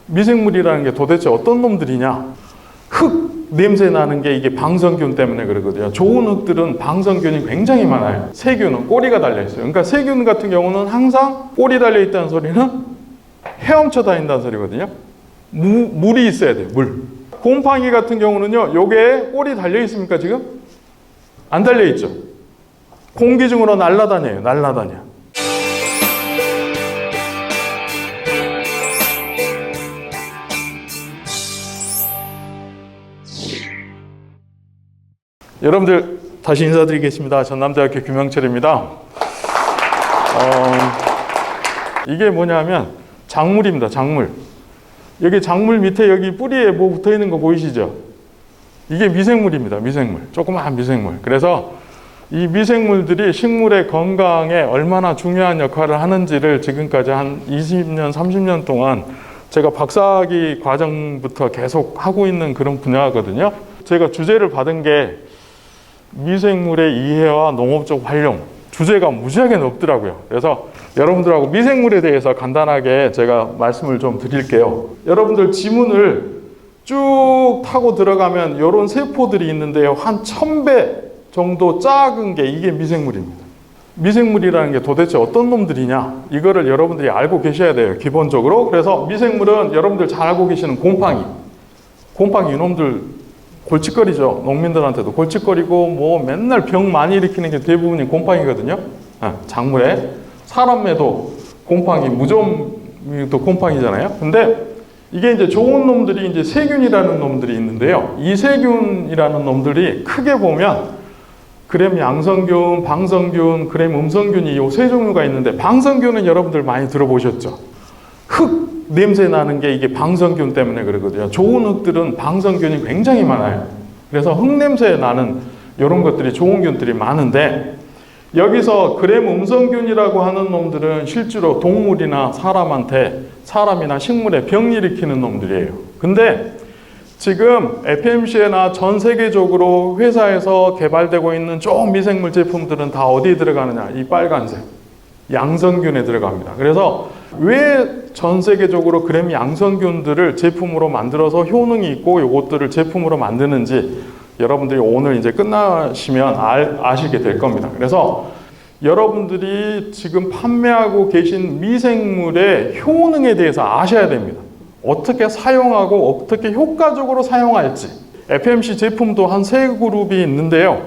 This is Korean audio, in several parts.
미생물이라는 게 도대체 어떤 놈들이냐? 흙 냄새 나는 게 이게 방성균 때문에 그러거든요. 좋은 흙들은 방성균이 굉장히 많아요. 세균은 꼬리가 달려있어요. 그러니까 세균 같은 경우는 항상 꼬리 달려있다는 소리는 헤엄쳐 다닌다는 소리거든요. 물이 있어야 돼요. 물. 곰팡이 같은 경우는요, 요게 꼬리 달려있습니까 지금? 안 달려있죠. 공기 중으로 날아다녀요. 날아다녀. 여러분들 다시 인사드리겠습니다. 전남대학교 김영철입니다. 이게 뭐냐면 작물입니다. 작물. 여기 작물 밑에 여기 뿌리에 뭐 붙어 있는 거 보이시죠? 이게 미생물입니다. 미생물. 조그마한 미생물. 그래서 이 미생물들이 식물의 건강에 얼마나 중요한 역할을 하는지를 지금까지 한 20년, 30년 동안 제가 박사학위 과정부터 계속 하고 있는 그런 분야거든요. 제가 주제를 받은 게 미생물의 이해와 농업적 활용, 주제가 무지하게 넓더라고요. 그래서 여러분들하고 미생물에 대해서 간단하게 제가 말씀을 좀 드릴게요. 여러분들 지문을 쭉 타고 들어가면 이런 세포들이 있는데요. 한 1000배 정도 작은 게 이게 미생물입니다. 미생물이라는 게 도대체 어떤 놈들이냐? 이거를 여러분들이 알고 계셔야 돼요. 기본적으로. 그래서 미생물은 여러분들 잘 알고 계시는 곰팡이. 곰팡이 이놈들 골칫거리죠. 농민들한테도 골칫거리고 뭐 맨날 병 많이 일으키는 게 대부분이 곰팡이거든요. 작물에. 사람에도 곰팡이, 무좀도 곰팡이잖아요. 근데 이게 이제 좋은 놈들이 이제 세균이라는 놈들이 있는데요. 이 세균이라는 놈들이 크게 보면 그램 양성균, 방성균, 그램 음성균이 이 세 종류가 있는데 방성균은 여러분들 많이 들어보셨죠? 흙 냄새 나는 게 이게 방성균 때문에 그러거든요. 좋은 흙들은 방성균이 굉장히 많아요. 그래서 흙 냄새 나는 이런 것들이 좋은 균들이 많은데 여기서 그램 음성균이라고 하는 놈들은 실제로 동물이나 사람이나 식물에 병 일으키는 놈들이에요. 근데 지금 FMC나 전 세계적으로 회사에서 개발되고 있는 좀 미생물 제품들은 다 어디에 들어가느냐? 이 빨간색. 양성균에 들어갑니다. 그래서 왜 전 세계적으로 그램 양성균들을 제품으로 만들어서 효능이 있고 이것들을 제품으로 만드는지 여러분들이 오늘 이제 끝나시면 아시게 될 겁니다. 그래서 여러분들이 지금 판매하고 계신 미생물의 효능에 대해서 아셔야 됩니다. 어떻게 사용하고 어떻게 효과적으로 사용할지. FMC 제품도 한 3그룹이 있는데요.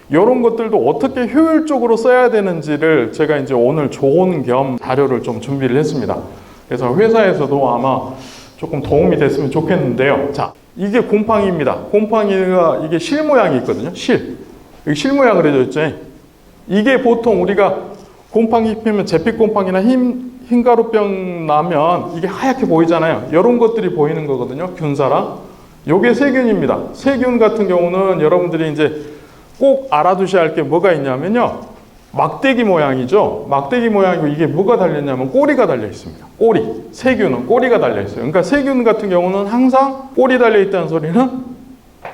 이런 것들도 어떻게 효율적으로 써야 되는지를 제가 이제 오늘 조언 겸 자료를 좀 준비를 했습니다. 그래서 회사에서도 아마 조금 도움이 됐으면 좋겠는데요. 자, 이게 곰팡이입니다. 곰팡이가 이게 실 모양이 있거든요. 여기 실 모양을 해줬죠. 이게 보통 우리가 곰팡이 피면 잿빛 곰팡이나 흰가루병 나면 이게 하얗게 보이잖아요. 이런 것들이 보이는 거거든요. 균사랑. 요게 세균입니다. 세균 같은 경우는 여러분들이 이제 꼭 알아두셔야 할 게 뭐가 있냐면요. 막대기 모양이죠. 막대기 모양이고 이게 뭐가 달렸냐면 꼬리가 달려 있습니다. 꼬리. 세균은 꼬리가 달려 있어요. 그러니까 세균 같은 경우는 항상 꼬리 달려 있다는 소리는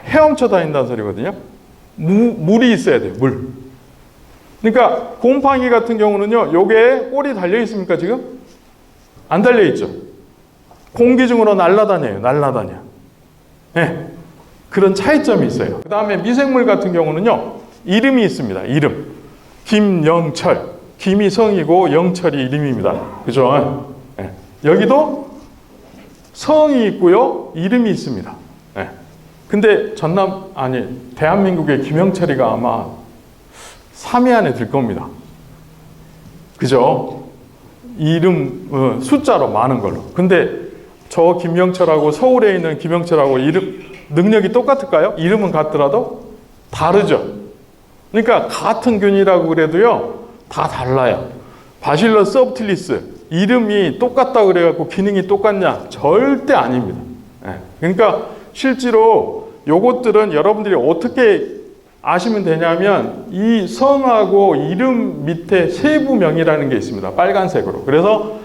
헤엄쳐 다닌다는 소리거든요. 물이 있어야 돼요. 물. 그러니까 곰팡이 같은 경우는요. 요게 꼬리 달려 있습니까 지금? 안 달려 있죠. 공기 중으로 날아다녀요. 날아다녀. 네. 그런 차이점이 있어요. 그 다음에 미생물 같은 경우는요. 이름이 있습니다. 이름. 김영철. 김이 성이고 영철이 이름입니다. 그죠? 네. 여기도 성이 있고요. 이름이 있습니다. 네. 근데 대한민국의 김영철이가 아마 3위 안에 들 겁니다. 그죠? 이름, 숫자로 많은 걸로. 근데 저 김영철하고 서울에 있는 김영철하고 능력이 똑같을까요? 이름은 같더라도 다르죠. 그러니까 같은 균이라고 그래도요. 다 달라요. 바실러스 서브틸리스 이름이 똑같다고 그래갖고 기능이 똑같냐? 절대 아닙니다. 그러니까 실제로 요것들은 여러분들이 어떻게 아시면 되냐면 이 성하고 이름 밑에 세부명이라는 게 있습니다. 빨간색으로. 그래서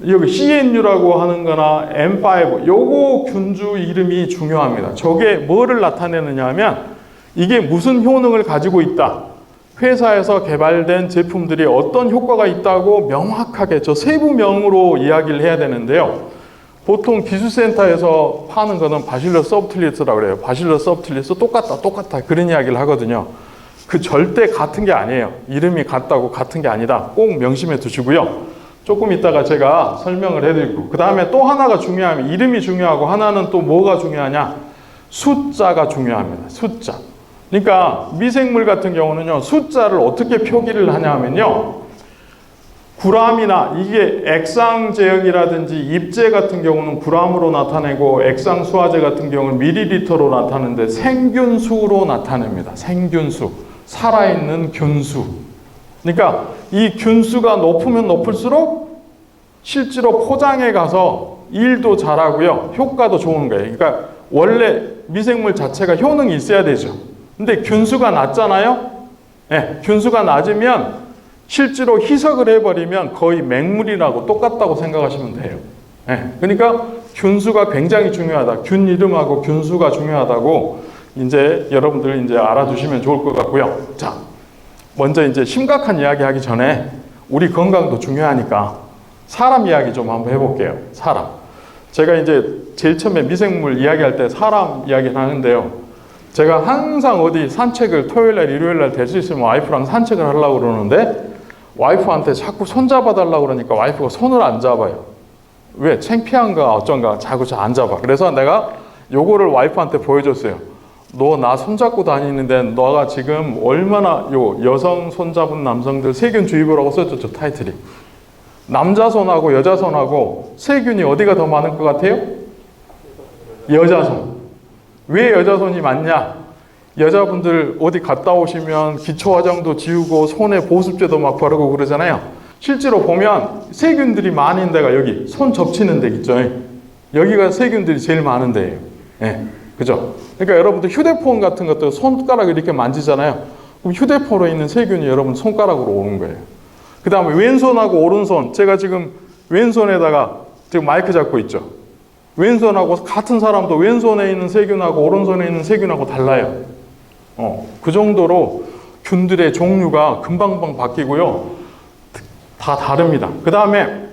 여기 CNU라고 하는 거나 M5 요거 균주 이름이 중요합니다. 저게 뭐를 나타내느냐 하면 이게 무슨 효능을 가지고 있다. 회사에서 개발된 제품들이 어떤 효과가 있다고 명확하게 저 세부명으로 이야기를 해야 되는데요. 보통 기술센터에서 파는 거는 바실러스 서브틸리스라고 그래요. 바실러스 서브틸리스 똑같다 그런 이야기를 하거든요. 그 절대 같은 게 아니에요. 이름이 같다고 같은 게 아니다. 꼭 명심해 두시고요. 조금 이따가 제가 설명을 해드리고, 그 다음에 또 하나가 중요하면, 이름이 중요하고 하나는 또 뭐가 중요하냐? 숫자가 중요합니다. 숫자. 그러니까 미생물 같은 경우는요, 숫자를 어떻게 표기를 하냐면요, 구람이나 이게 액상제형이라든지 입제 같은 경우는 구람으로 나타내고, 액상수화제 같은 경우는 밀리리터로 나타내는데 생균수로 나타냅니다. 생균수. 살아있는 균수. 그러니까 이 균수가 높으면 높을수록 실제로 포장해 가서 일도 잘하고요, 효과도 좋은 거예요. 그러니까 원래 미생물 자체가 효능이 있어야 되죠. 근데 균수가 낮잖아요. 네, 균수가 낮으면 실제로 희석을 해버리면 거의 맹물이라고 똑같다고 생각하시면 돼요. 네, 그러니까 균수가 굉장히 중요하다. 균 이름하고 균수가 중요하다고 이제 여러분들 이제 알아두시면 좋을 것 같고요. 자, 먼저 이제 심각한 이야기 하기 전에 우리 건강도 중요하니까 사람 이야기 좀 한번 해볼게요. 사람. 제가 이제 제일 처음에 미생물 이야기할 때 사람 이야기를 하는데요. 제가 항상 어디 산책을 토요일날, 일요일날 될 수 있으면 와이프랑 산책을 하려고 그러는데 와이프한테 자꾸 손 잡아달라고 그러니까 와이프가 손을 안 잡아요. 왜? 창피한가 어쩐가 자꾸 안 잡아. 그래서 내가 요거를 와이프한테 보여줬어요. 너 나 손잡고 다니는데 너가 지금 얼마나 여성 손잡은 남성들 세균주의보라고 써줬죠, 타이틀이. 남자 손하고 여자 손하고 세균이 어디가 더 많을 것 같아요? 여자 손. 왜 여자 손이 많냐? 여자분들 어디 갔다 오시면 기초 화장도 지우고 손에 보습제도 막 바르고 그러잖아요. 실제로 보면 세균들이 많은 데가 여기 손 접치는 데 있죠. 여기가 세균들이 제일 많은 데예요. 네, 그죠? 그러니까 여러분들 휴대폰 같은 것도 손가락을 이렇게 만지잖아요. 그럼 휴대폰에 있는 세균이 여러분 손가락으로 오는 거예요. 그 다음에 왼손하고 오른손, 제가 지금 왼손에다가 지금 마이크 잡고 있죠. 왼손하고 같은 사람도 왼손에 있는 세균하고 오른손에 있는 세균하고 달라요. 그 정도로 균들의 종류가 금방금방 바뀌고요. 다 다릅니다. 그 다음에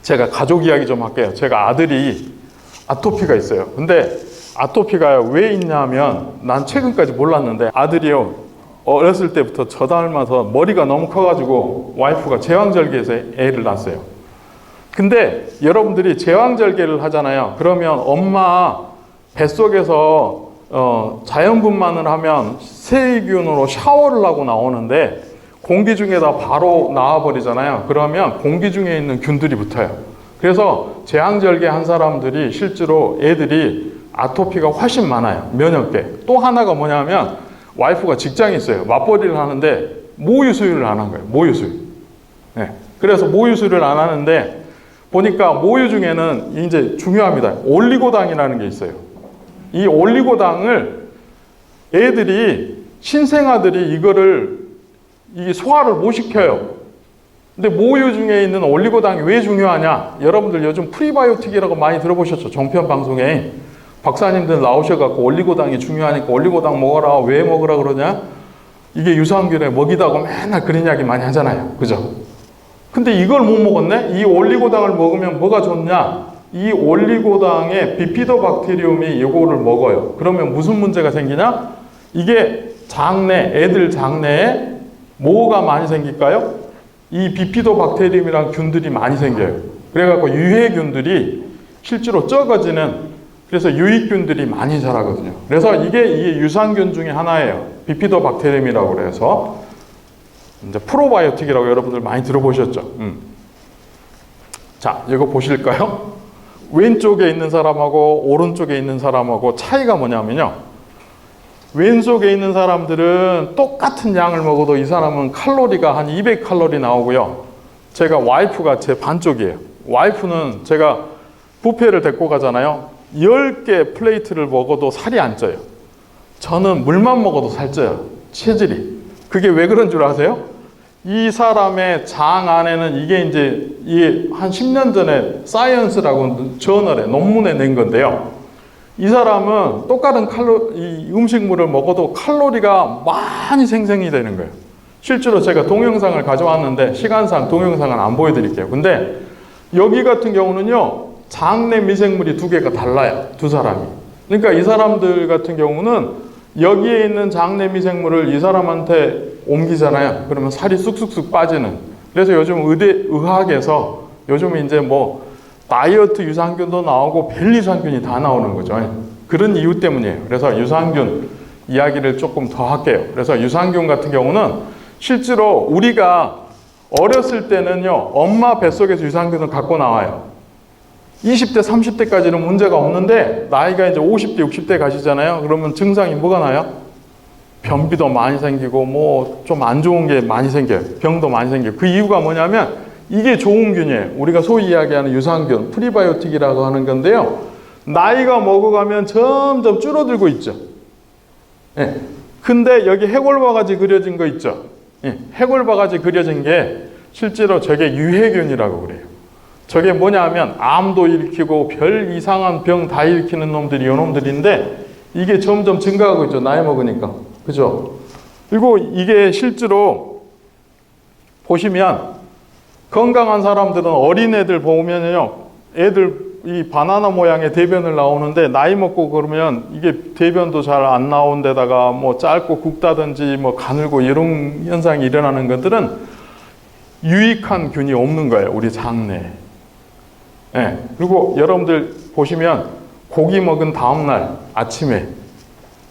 제가 가족 이야기 좀 할게요. 제가 아들이 아토피가 있어요. 근데 아토피가 왜 있냐면 난 최근까지 몰랐는데 아들이요, 어렸을 때부터 저 닮아서 머리가 너무 커가지고 와이프가 제왕절개에서 애를 낳았어요. 근데 여러분들이 제왕절개를 하잖아요. 그러면 엄마 뱃속에서 자연분만을 하면 세균으로 샤워를 하고 나오는데 공기 중에다 바로 나와버리잖아요. 그러면 공기 중에 있는 균들이 붙어요. 그래서 제왕절개 한 사람들이 실제로 애들이 아토피가 훨씬 많아요. 면역계. 또 하나가 뭐냐면 와이프가 직장이 있어요. 맞벌이를 하는데 모유수유를 안 한 거예요. 모유수유. 네. 그래서 모유수유를 안 하는데 보니까 모유 중에는 이제 중요합니다. 올리고당이라는 게 있어요. 이 올리고당을 애들이 신생아들이 이 소화를 못 시켜요. 근데 모유 중에 있는 올리고당이 왜 중요하냐? 여러분들 요즘 프리바이오틱이라고 많이 들어보셨죠? 종편 방송에 박사님들 나오셔갖고 올리고당이 중요하니까 올리고당 먹어라. 왜 먹으라 그러냐? 이게 유산균에 먹이다고 맨날 그런 이야기 많이 하잖아요. 그죠? 근데 이걸 못 먹었네? 이 올리고당을 먹으면 뭐가 좋냐? 이 올리고당에 비피도박테리움이 이거를 먹어요. 그러면 무슨 문제가 생기냐? 이게 애들 장내에 뭐가 많이 생길까요? 이 비피도박테리움이랑 균들이 많이 생겨요. 그래갖고 유해균들이 실제로 적어지는, 그래서 유익균들이 많이 자라거든요. 그래서 이게 유산균 중에 하나예요. 비피도박테리움이라고 그래서 이제 프로바이오틱이라고 여러분들 많이 들어보셨죠? 자, 이거 보실까요? 왼쪽에 있는 사람하고 오른쪽에 있는 사람하고 차이가 뭐냐면요. 왼쪽에 있는 사람들은 똑같은 양을 먹어도 이 사람은 칼로리가 한 200칼로리 나오고요. 제가 와이프가 제 반쪽이에요. 와이프는 제가 뷔페를 데리고 가잖아요. 10개 플레이트를 먹어도 살이 안 쪄요. 저는 물만 먹어도 살쪄요. 체질이. 그게 왜 그런 줄 아세요? 이 사람의 장 안에는 이게 한 10년 전에 사이언스라고 저널에 논문에 낸 건데요. 이 사람은 똑같은 이 음식물을 먹어도 칼로리가 많이 생성이 되는 거예요. 실제로 제가 동영상을 가져왔는데 시간상 동영상은 안 보여드릴게요. 근데 여기 같은 경우는요, 장내 미생물이 두 개가 달라요. 두 사람이. 그러니까 이 사람들 같은 경우는 여기에 있는 장내 미생물을 이 사람한테 옮기잖아요. 그러면 살이 쑥쑥쑥 빠지는. 그래서 요즘 의학에서 요즘 이제 뭐 다이어트 유산균도 나오고 별 유산균이 다 나오는 거죠. 그런 이유 때문이에요. 그래서 유산균 이야기를 조금 더 할게요. 그래서 유산균 같은 경우는 실제로 우리가 어렸을 때는요, 엄마 뱃속에서 유산균을 갖고 나와요. 20대, 30대까지는 문제가 없는데 나이가 이제 50대, 60대 가시잖아요. 그러면 증상이 뭐가 나요? 변비도 많이 생기고 뭐 좀 안 좋은 게 많이 생겨요. 병도 많이 생겨요. 그 이유가 뭐냐면 이게 좋은 균이에요. 우리가 소위 이야기하는 유산균, 프리바이오틱이라고 하는 건데요. 나이가 먹어가면 점점 줄어들고 있죠. 예. 근데 여기 해골바가지 그려진 거 있죠. 예. 해골바가지 그려진 게 실제로 저게 유해균이라고 그래요. 저게 뭐냐면 암도 일으키고 별 이상한 병 다 일으키는 놈들이 요 놈들인데 이게 점점 증가하고 있죠. 나이 먹으니까. 그죠? 그리고 이게 실제로 보시면 건강한 사람들은 어린애들 보면요. 애들 이 바나나 모양의 대변을 나오는데 나이 먹고 그러면 이게 대변도 잘 안 나온 데다가 뭐 짧고 굵다든지 뭐 가늘고 이런 현상이 일어나는 것들은 유익한 균이 없는 거예요. 우리 장내에. 예. 그리고 여러분들 보시면 고기 먹은 다음날 아침에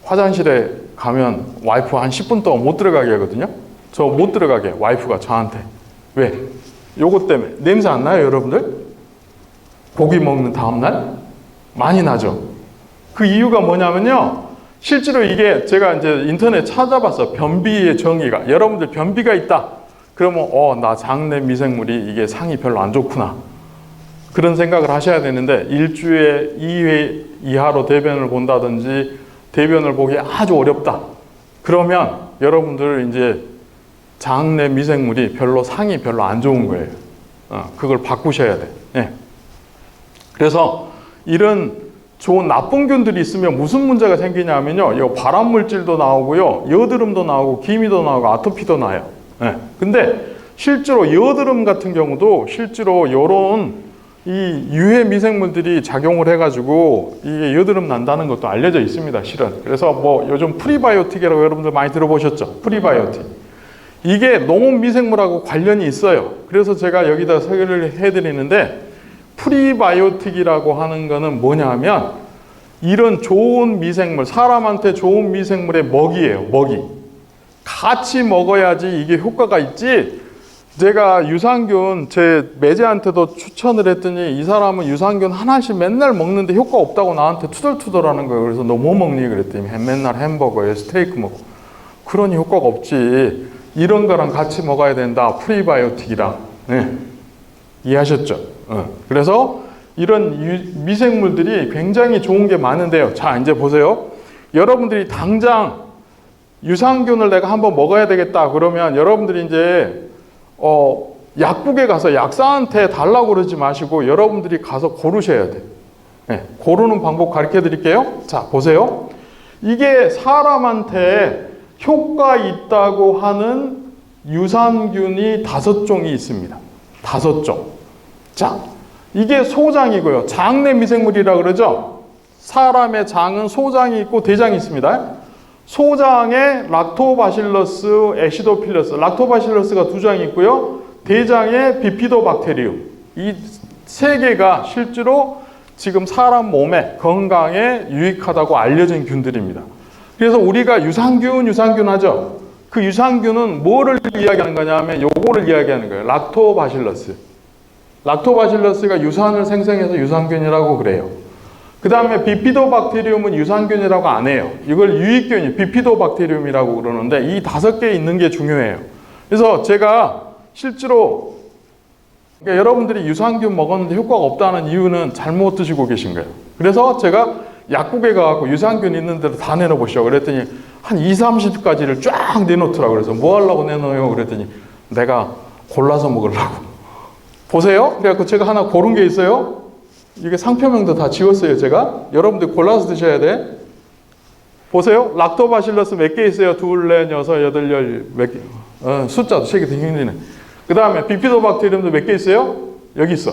화장실에 가면 와이프 한 10분 동안 못 들어가게 하거든요. 저 못 들어가게 와이프가 저한테. 왜? 요것 때문에. 냄새 안 나요, 여러분들? 고기 먹는 다음날? 많이 나죠. 그 이유가 뭐냐면요. 실제로 이게 제가 이제 인터넷 찾아봤어. 변비의 정의가. 여러분들 변비가 있다. 그러면 나 장내 미생물이 이게 상이 별로 안 좋구나. 그런 생각을 하셔야 되는데 일주일에 2회 이하로 대변을 본다든지 대변을 보기 아주 어렵다. 그러면 여러분들 이제 장내 미생물이 상이 별로 안 좋은 거예요. 그걸 바꾸셔야 돼. 예. 그래서 이런 좋은 나쁜 균들이 있으면 무슨 문제가 생기냐면요. 이 발암 물질도 나오고요. 여드름도 나오고 기미도 나오고 아토피도 나요. 예. 근데 실제로 여드름 같은 경우도 실제로 이런 이 유해 미생물들이 작용을 해가지고 이게 여드름 난다는 것도 알려져 있습니다, 실은. 그래서 뭐 요즘 프리바이오틱이라고 여러분들 많이 들어보셨죠? 프리바이오틱. 이게 농업 미생물하고 관련이 있어요. 그래서 제가 여기다 소개를 해드리는데 프리바이오틱이라고 하는 거는 뭐냐 하면 이런 좋은 미생물, 사람한테 좋은 미생물의 먹이에요, 먹이. 같이 먹어야지 이게 효과가 있지. 제가 유산균 제 매제한테도 추천을 했더니 이 사람은 유산균 하나씩 맨날 먹는데 효과 없다고 나한테 투덜투덜하는 거예요. 그래서 너 뭐 먹니? 그랬더니 맨날 햄버거에 스테이크 먹고. 그러니 효과가 없지. 이런 거랑 같이 먹어야 된다. 프리바이오틱이랑. 네. 이해하셨죠? 그래서 이런 미생물들이 굉장히 좋은 게 많은데요. 자, 이제 보세요. 여러분들이 당장 유산균을 내가 한번 먹어야 되겠다. 그러면 여러분들이 이제 약국에 가서 약사한테 달라고 그러지 마시고 여러분들이 가서 고르셔야 돼. 네, 고르는 방법 가르쳐 드릴게요. 자, 보세요. 이게 사람한테 효과 있다고 하는 유산균이 5종이 있습니다. 5종. 자, 이게 소장이고요. 장내 미생물이라고 그러죠? 사람의 장은 소장이 있고 대장이 있습니다. 소장에 락토바실러스, 애시도필러스, 락토바실러스가 2장이 있고요. 대장에 비피도박테리움. 이 3개가 실제로 지금 사람 몸에 건강에 유익하다고 알려진 균들입니다. 그래서 우리가 유산균 하죠. 그 유산균은 뭐를 이야기하는 거냐면 요거를 이야기하는 거예요. 락토바실러스. 락토바실러스가 유산을 생성해서 유산균이라고 그래요. 그 다음에 비피도박테리움은 유산균이라고 안 해요. 이걸 유익균이 비피도박테리움이라고 그러는데 이 5개 있는 게 중요해요. 그래서 제가 실제로 그러니까 여러분들이 유산균 먹었는데 효과가 없다는 이유는 잘못 드시고 계신 거예요. 그래서 제가 약국에 가서 유산균 있는 데로 다 내놓으시오. 그랬더니 한 2, 30가지를 쫙 내놓더라고요. 그래서 뭐 하려고 내놓아요? 그랬더니 내가 골라서 먹으려고. 보세요. 그래갖고 제가 하나 고른 게 있어요. 이게 상표명도 다 지웠어요, 제가. 여러분들 골라서 드셔야 돼. 보세요. 락토바실러스 몇 개 있어요? 2, 4, 6, 8, 10 몇 개. 숫자도 세기 되게 힘드네. 그 다음에 비피도박테리움도 몇 개 있어요? 여기 있어.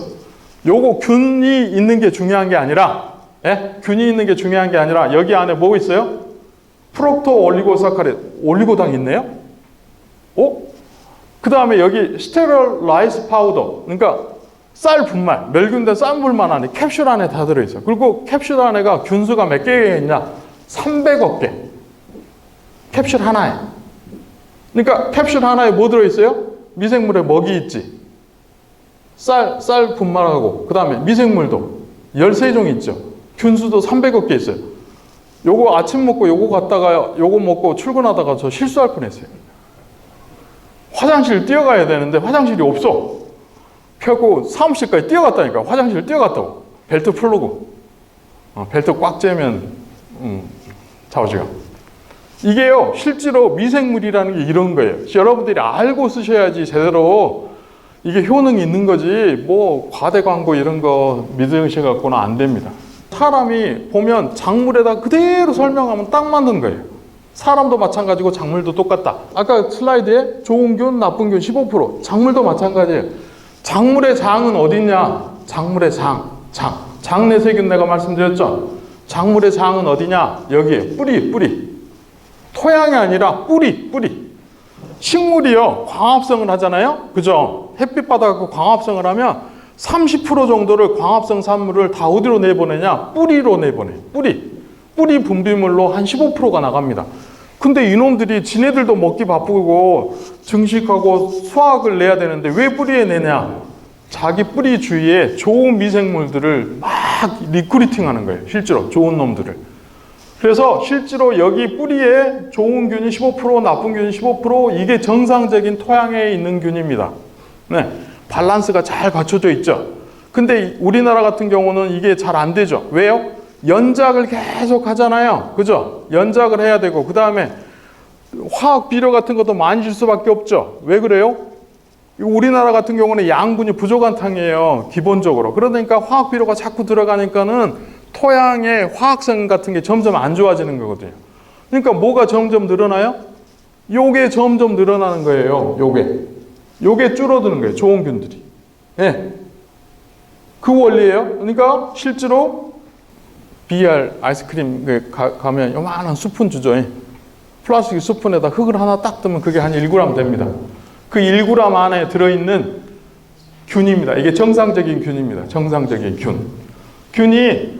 요거 균이 있는 게 중요한 게 아니라, 예? 균이 있는 게 중요한 게 아니라 여기 안에 뭐 있어요? 프록토 올리고사카리드, 올리고당 있네요? 그 다음에 여기 스테롤라이스 파우더, 그러니까 쌀 분말, 멸균된 쌀물만 안에 캡슐 안에 다 들어있어요. 그리고 캡슐 안에가 균수가 몇 개가 있냐? 300억 개. 캡슐 하나에. 그러니까 캡슐 하나에 뭐 들어있어요? 미생물에 먹이 있지. 쌀 분말하고, 그 다음에 미생물도 13종 있죠. 균수도 300억 개 있어요. 요거 아침 먹고 요거 갔다가 요거 먹고 출근하다가 저 실수할 뻔했어요. 화장실 뛰어가야 되는데 화장실이 없어. 펴고 사무실까지 뛰어갔다니까. 화장실 뛰어갔다고. 벨트 풀르고. 벨트 꽉 째면 좌우지가. 이게요, 실제로 미생물이라는 게 이런 거예요. 여러분들이 알고 쓰셔야지 제대로 이게 효능이 있는 거지, 뭐 과대 광고 이런 거 믿으셔갖고는 안 됩니다. 사람이 보면 작물에다 그대로 설명하면 딱 맞는 거예요. 사람도 마찬가지고 작물도 똑같다. 아까 슬라이드에 좋은 균, 나쁜 균 15%, 작물도 마찬가지예요. 작물의 장은 어디냐? 작물의 장내세균 내가 말씀드렸죠? 작물의 장은 어디냐? 여기에 뿌리. 토양이 아니라 뿌리. 식물이요, 광합성을 하잖아요? 그죠? 햇빛 받아갖고 광합성을 하면 30% 정도를 광합성 산물을 다 어디로 내보내냐? 뿌리로 내보내. 뿌리 분비물로 한 15%가 나갑니다. 근데 이놈들이 지네들도 먹기 바쁘고 증식하고 수확을 내야 되는데 왜 뿌리에 내냐? 자기 뿌리 주위에 좋은 미생물들을 막 리크루팅 하는 거예요. 실제로 좋은 놈들을. 그래서 실제로 여기 뿌리에 좋은 균이 15%, 나쁜 균이 15%, 이게 정상적인 토양에 있는 균입니다. 네, 밸런스가 잘 갖춰져 있죠. 근데 우리나라 같은 경우는 이게 잘 안 되죠. 왜요? 연작을 계속 하잖아요. 그죠? 연작을 해야 되고, 그 다음에 화학 비료 같은 것도 많이 줄 수밖에 없죠. 왜 그래요? 우리나라 같은 경우는 양분이 부족한 땅이에요. 기본적으로. 그러니까 화학 비료가 자꾸 들어가니까는 토양의 화학성 같은 게 점점 안 좋아지는 거거든요. 그러니까 뭐가 점점 늘어나요? 요게 점점 늘어나는 거예요. 요게 줄어드는 거예요. 좋은 균들이. 예. 그 원리예요. 그러니까 실제로 BR 아이스크림 가면 요만한 스푼 주죠. 플라스틱 스푼에다 흙을 하나 딱 뜨면 그게 한 1g 됩니다. 그 1g 안에 들어있는 균입니다. 이게 정상적인 균입니다. 정상적인 균. 균이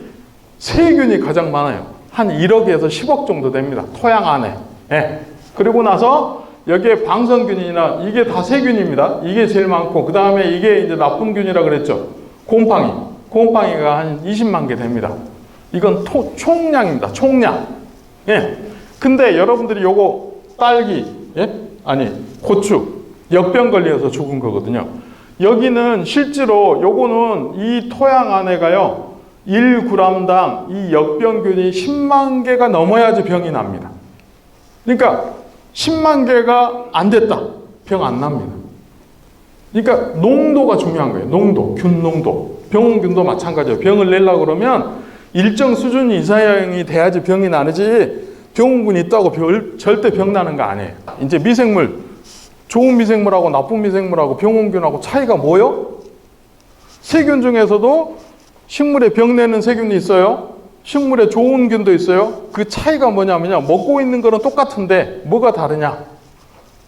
세균이 가장 많아요. 한 1억에서 10억 정도 됩니다. 토양 안에. 예. 그리고 나서 여기에 방성균이나 이게 다 세균입니다. 이게 제일 많고, 그 다음에 이게 이제 나쁜 균이라 그랬죠. 곰팡이가 한 20만 개 됩니다. 이건 총량입니다. 총량. 예. 근데 여러분들이 요거 딸기, 예? 아니, 고추, 역병 걸려서 죽은 거거든요. 여기는 실제로 요거는 이 토양 안에가요, 1g당 이 역병균이 10만 개가 넘어야지 병이 납니다. 그러니까 10만 개가 안 됐다. 병 안 납니다. 그러니까 농도가 중요한 거예요. 농도, 균 농도. 병원균도 마찬가지예요. 병을 내려고 그러면 일정 수준 이상이 돼야지 병이 나지, 병원균이 있다고 절대 병 나는 거 아니에요. 이제 미생물, 좋은 미생물하고 나쁜 미생물하고 병원균하고 차이가 뭐요? 세균 중에서도 식물에 병 내는 세균이 있어요. 식물에 좋은 균도 있어요. 그 차이가 뭐냐면요, 먹고 있는 거는 똑같은데 뭐가 다르냐?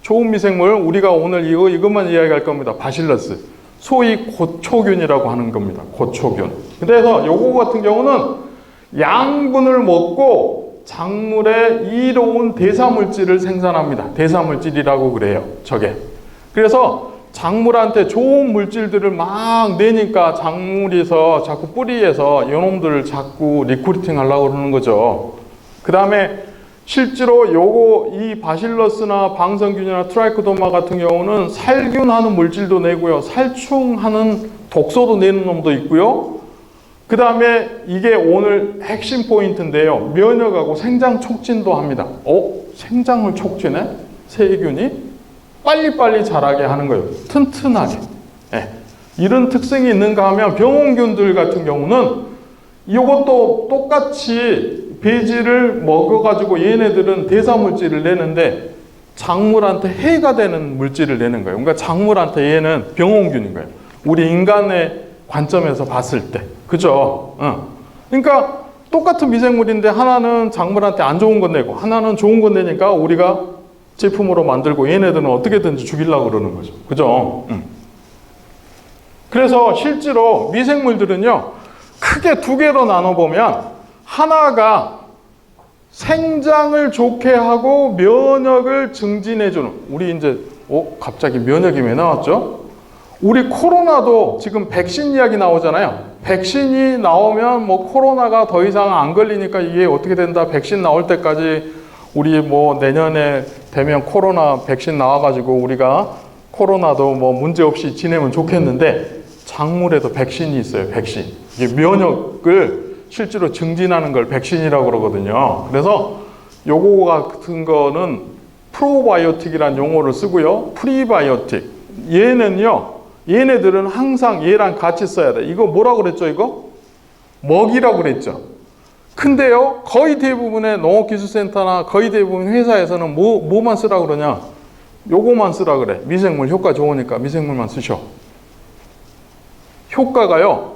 좋은 미생물, 우리가 오늘 이것만 이야기할 겁니다. 바실러스. 소위 고초균이라고 하는 겁니다. 고초균. 그래서 요거 같은 경우는 양분을 먹고 작물에 이로운 대사물질을 생산합니다. 대사물질이라고 그래요. 저게. 그래서 작물한테 좋은 물질들을 막 내니까 작물에서 자꾸 뿌리에서 이놈들을 자꾸 리크루팅 하려고 그러는 거죠. 그 다음에 실제로 요거 이 바실러스나 방성균이나 트라이코더마 같은 경우는 살균하는 물질도 내고요. 살충하는 독소도 내는 놈도 있고요. 그 다음에 이게 오늘 핵심 포인트인데요. 면역하고 생장 촉진도 합니다. 생장을 촉진해? 세균이? 빨리빨리 자라게 하는 거예요. 튼튼하게. 네. 이런 특성이 있는가 하면 병원균들 같은 경우는 이것도 똑같이 배지를 먹어가지고 얘네들은 대사물질을 내는데 작물한테 해가 되는 물질을 내는 거예요. 그러니까 작물한테 얘는 병원균인 거예요. 우리 인간의 관점에서 봤을 때. 그죠? 그러니까 똑같은 미생물인데 하나는 작물한테 안 좋은 건 내고 하나는 좋은 건 내니까 우리가 제품으로 만들고 얘네들은 어떻게든지 죽이려고 그러는 거죠. 그죠? 그래서 실제로 미생물들은요, 크게 두 개로 나눠보면 하나가 생장을 좋게 하고 면역을 증진해주는, 우리 이제 갑자기 면역이 왜 나왔죠? 우리 코로나도 지금 백신 이야기 나오잖아요. 백신이 나오면 뭐 코로나가 더 이상 안 걸리니까 이게 어떻게 된다. 백신 나올 때까지 우리 뭐 내년에 되면 코로나 백신 나와가지고 우리가 코로나도 뭐 문제 없이 지내면 좋겠는데, 작물에도 백신이 있어요. 백신. 이게 면역을 실제로 증진하는 걸 백신이라고 그러거든요. 그래서 요거 같은 거는 프로바이오틱이라는 용어를 쓰고요. 프리바이오틱. 얘네들은 항상 얘랑 같이 써야 돼. 이거 뭐라고 그랬죠, 이거? 먹이라고 그랬죠. 근데요, 거의 대부분의 농업기술센터나 거의 대부분 회사에서는 뭐만 쓰라고 그러냐? 요거만 쓰라 그래. 미생물 효과 좋으니까 미생물만 쓰셔. 효과가요,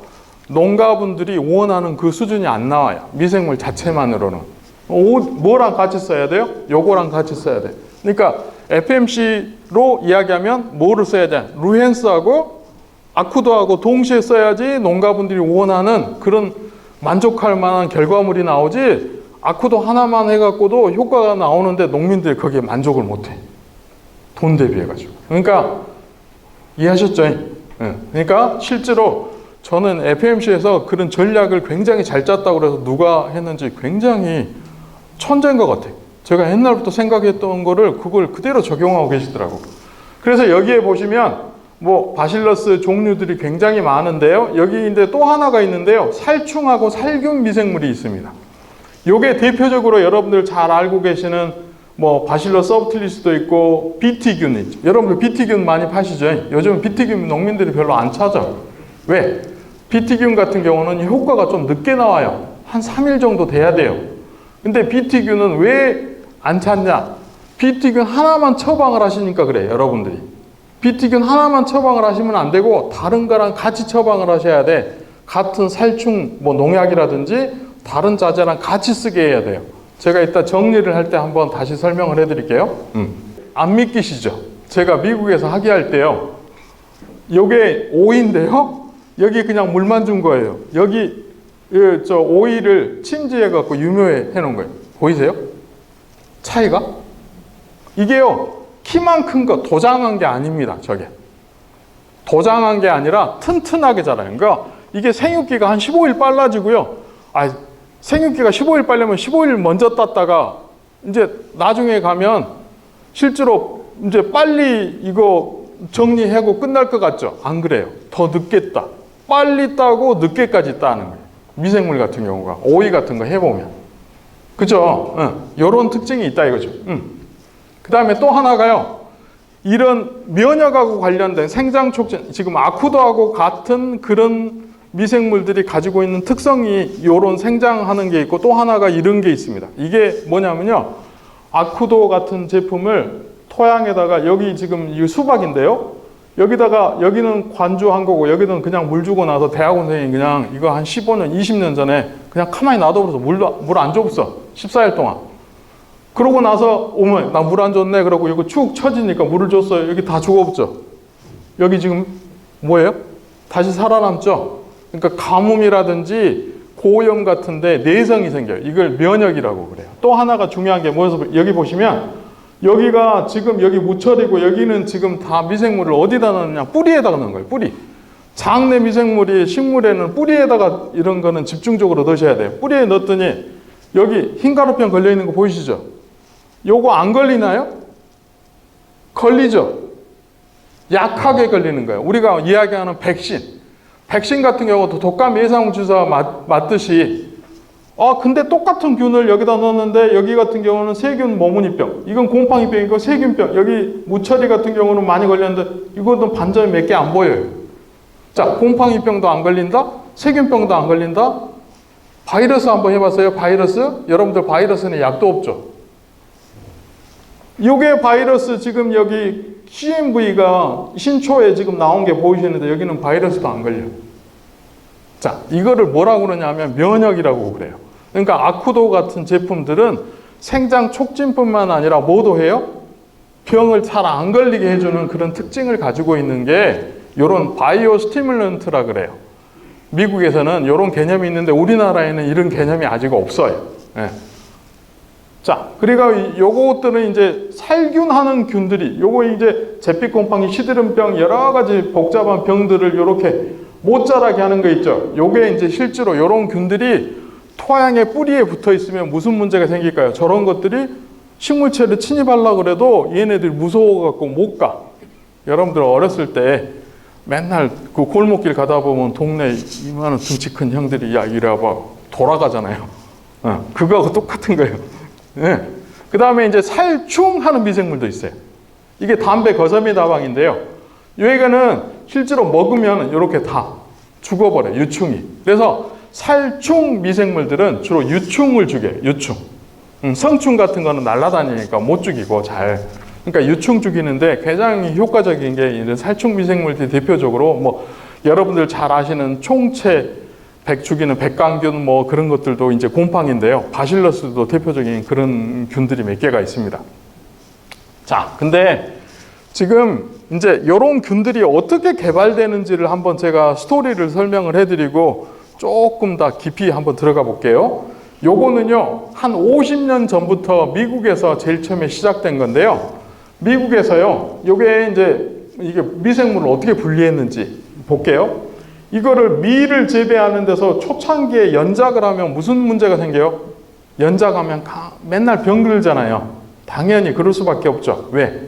농가분들이 원하는 그 수준이 안 나와요. 미생물 자체만으로는. 뭐랑 같이 써야 돼요? 요거랑 같이 써야 돼. 그러니까 FMC로 이야기하면 뭐를 써야 돼? 루헨스하고 아쿠도하고 동시에 써야지 농가분들이 원하는 그런 만족할 만한 결과물이 나오지, 아쿠도 하나만 해갖고도 효과가 나오는데 농민들이 거기에 만족을 못해. 돈 대비해가지고. 그러니까 이해하셨죠? 그러니까 실제로 저는 FMC에서 그런 전략을 굉장히 잘 짰다고 그래서 누가 했는지 굉장히 천재인 것 같아요. 제가 옛날부터 생각했던 거를 그걸 그대로 적용하고 계시더라고. 그래서 여기에 보시면 뭐 바실러스 종류들이 굉장히 많은데요. 여기 이제 또 하나가 있는데요. 살충하고 살균 미생물이 있습니다. 요게 대표적으로 여러분들 잘 알고 계시는 뭐 바실러스 서브틸리스도 있고 비티균 있죠. 여러분들 비티균 많이 파시죠? 요즘 비티균 농민들이 별로 안 찾아. 왜? 비티균 같은 경우는 효과가 좀 늦게 나와요. 한 3일 정도 돼야 돼요. 근데 비티균은 왜 안 찾냐? 비티균 하나만 처방을 하시니까 그래요, 여러분들이. 비티균 하나만 처방을 하시면 안 되고 다른 거랑 같이 처방을 하셔야 돼. 같은 살충 뭐 농약이라든지 다른 자재랑 같이 쓰게 해야 돼요. 제가 이따 정리를 할 때 한번 다시 설명을 해드릴게요. 안 믿기시죠? 제가 미국에서 학위할 때요, 요게 오이인데요, 여기 그냥 물만 준 거예요. 여기 저 오이를 침지해 갖고 유묘해 놓은 거예요. 보이세요? 차이가? 이게요, 키만 큰 거 도장한 게 아닙니다. 저게 도장한 게 아니라 튼튼하게 자라요. 그러니까 이게 생육기가 한 15일 빨라지고요. 생육기가 15일 빨려면 15일 먼저 땄다가 이제 나중에 가면 실제로 이제 빨리 이거 정리하고 끝날 것 같죠? 안 그래요. 더 늦게 따. 빨리 따고 늦게까지 따는 거예요. 미생물 같은 경우가. 오이 같은 거 해보면. 그죠? 요런 특징이 있다 이거죠. 그 다음에 또 하나가요. 이런 면역하고 관련된 생장 촉진, 지금 아쿠도하고 같은 그런 미생물들이 가지고 있는 특성이 요런 생장하는 게 있고, 또 하나가 이런 게 있습니다. 이게 뭐냐면요, 아쿠도 같은 제품을 토양에다가, 여기 지금 이 수박인데요, 여기다가 여기는 관주한 거고 여기는 그냥 물 주고 나서 대학원생이 그냥 이거 한 15년 20년 전에 그냥 가만히 놔둬버려서 물 안 줬어. 14일 동안. 그러고 나서 오면 나 물 안 줬네 그러고 이거 축 처지니까 물을 줬어요. 여기 다 죽어버렸죠. 여기 지금 뭐예요? 다시 살아남죠. 그러니까 가뭄이라든지 고염 같은데 내성이 생겨요. 이걸 면역이라고 그래요. 또 하나가 중요한 게 뭐여서, 여기 보시면 여기가 지금 여기 무철이고 여기는 지금 다 미생물을 어디다 넣느냐? 뿌리에다가 넣는 거예요. 뿌리. 장내 미생물이 식물에는 뿌리에다가 이런 거는 집중적으로 넣으셔야 돼요. 뿌리에 넣었더니 여기 흰가루병 걸려 있는 거 보이시죠? 요거 안 걸리나요? 걸리죠. 약하게 걸리는 거예요. 우리가 이야기하는 백신 같은 경우도 독감 예방 주사 맞듯이, 근데 똑같은 균을 여기다 넣었는데 여기 같은 경우는 세균 머무니병, 이건 곰팡이병이고 세균병, 여기 무철이 같은 경우는 많이 걸렸는데 이거는 반점이 몇 개 안 보여요. 자, 곰팡이병도 안 걸린다, 세균병도 안 걸린다. 바이러스 한번 해봤어요? 바이러스? 여러분들 바이러스는 약도 없죠. 요게 바이러스, 지금 여기 CMV가 신초에 지금 나온 게 보이시는데 여기는 바이러스도 안 걸려. 자, 이거를 뭐라고 그러냐면 면역이라고 그래요. 그러니까 아쿠도 같은 제품들은 생장 촉진뿐만 아니라 뭐도 해요? 병을 잘 안 걸리게 해주는 그런 특징을 가지고 있는 게 이런 바이오 스티뮬런트라 그래요. 미국에서는 이런 개념이 있는데 우리나라에는 이런 개념이 아직 없어요. 예. 자, 그러니까 요것들은 이제 살균하는 균들이, 요거 이제 제피곰팡이, 시드름병, 여러 가지 복잡한 병들을 이렇게 못 자라게 하는 거 있죠. 요게 이제 실제로 이런 균들이 토양의 뿌리에 붙어 있으면 무슨 문제가 생길까요? 저런 것들이 식물체를 침입하려고 그래도 얘네들이 무서워갖고 못 가. 여러분들 어렸을 때 맨날 그 골목길 가다 보면 동네 이만한 덩치 큰 형들이 야 이래 봐 돌아가잖아요. 그거하고 똑같은 거예요. 네. 그 다음에 이제 살충하는 미생물도 있어요. 이게 담배 거섬이 다방인데요. 여기는 실제로 먹으면 이렇게 다 죽어버려요. 유충이. 그래서 살충 미생물들은 주로 유충을 죽여요. 유충. 성충 같은 거는 날아다니니까 못 죽이고 잘. 그러니까 유충 죽이는데 굉장히 효과적인 게 이런 살충 미생물들이 대표적으로 뭐 여러분들 잘 아시는 총체 백 죽이는 백광균 뭐 그런 것들도 이제 곰팡인데요. 바실러스도 대표적인 그런 균들이 몇 개가 있습니다. 자, 근데 지금 이제 이런 균들이 어떻게 개발되는지를 한번 제가 스토리를 설명을 해드리고 조금 더 깊이 한번 들어가 볼게요. 요거는요, 한 50년 전부터 미국에서 제일 처음에 시작된 건데요. 미국에서요, 요게 이제 이게 미생물을 어떻게 분리했는지 볼게요. 이거를 밀을 재배하는 데서 초창기에 연작을 하면 무슨 문제가 생겨요? 연작하면 맨날 병 들잖아요. 당연히 그럴 수밖에 없죠. 왜?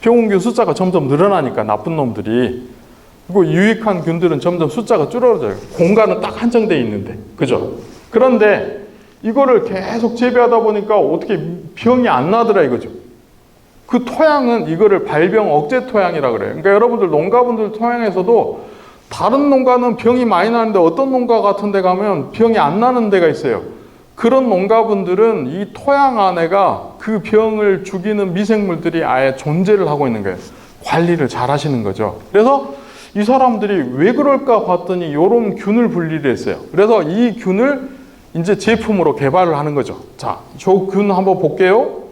병원균 숫자가 점점 늘어나니까 나쁜 놈들이. 그리고 유익한 균들은 점점 숫자가 줄어들어요. 공간은 딱 한정되어 있는데. 그죠? 그런데 이거를 계속 재배하다 보니까 어떻게 병이 안 나더라 이거죠. 그 토양은 이거를 발병 억제 토양이라 그래요. 그러니까 여러분들 농가분들 토양에서도 다른 농가는 병이 많이 나는데 어떤 농가 같은 데 가면 병이 안 나는 데가 있어요. 그런 농가분들은 이 토양 안에가 그 병을 죽이는 미생물들이 아예 존재를 하고 있는 거예요. 관리를 잘 하시는 거죠. 그래서 이 사람들이 왜 그럴까 봤더니 이런 균을 분리를 했어요. 그래서 이 균을 이제 제품으로 개발을 하는 거죠. 자, 저 균 한번 볼게요.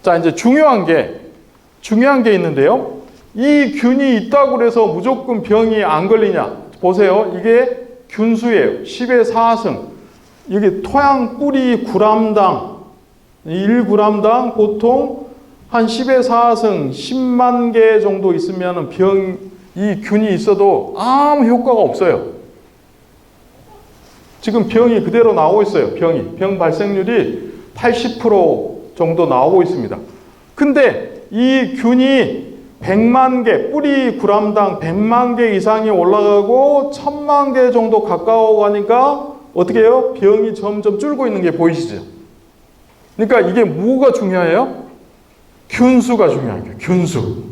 자, 이제 중요한 게 있는데요. 이 균이 있다고 해서 무조건 병이 안 걸리냐? 보세요. 이게 균수예요. 10의 4승. 이게 토양 뿌리 g당, 1g당 보통 한 10의 4승, 10만 개 정도 있으면 이 균이 있어도 아무 효과가 없어요. 지금 병이 그대로 나오고 있어요. 병 발생률이 80% 정도 나오고 있습니다. 근데 이 균이 100만 개, 뿌리 g당 100만 개 이상이 올라가고 1000만 개 정도 가까워 가니까 어떻게 해요? 병이 점점 줄고 있는 게 보이시죠? 그러니까 이게 뭐가 중요해요? 균수가 중요한 거예요. 균수.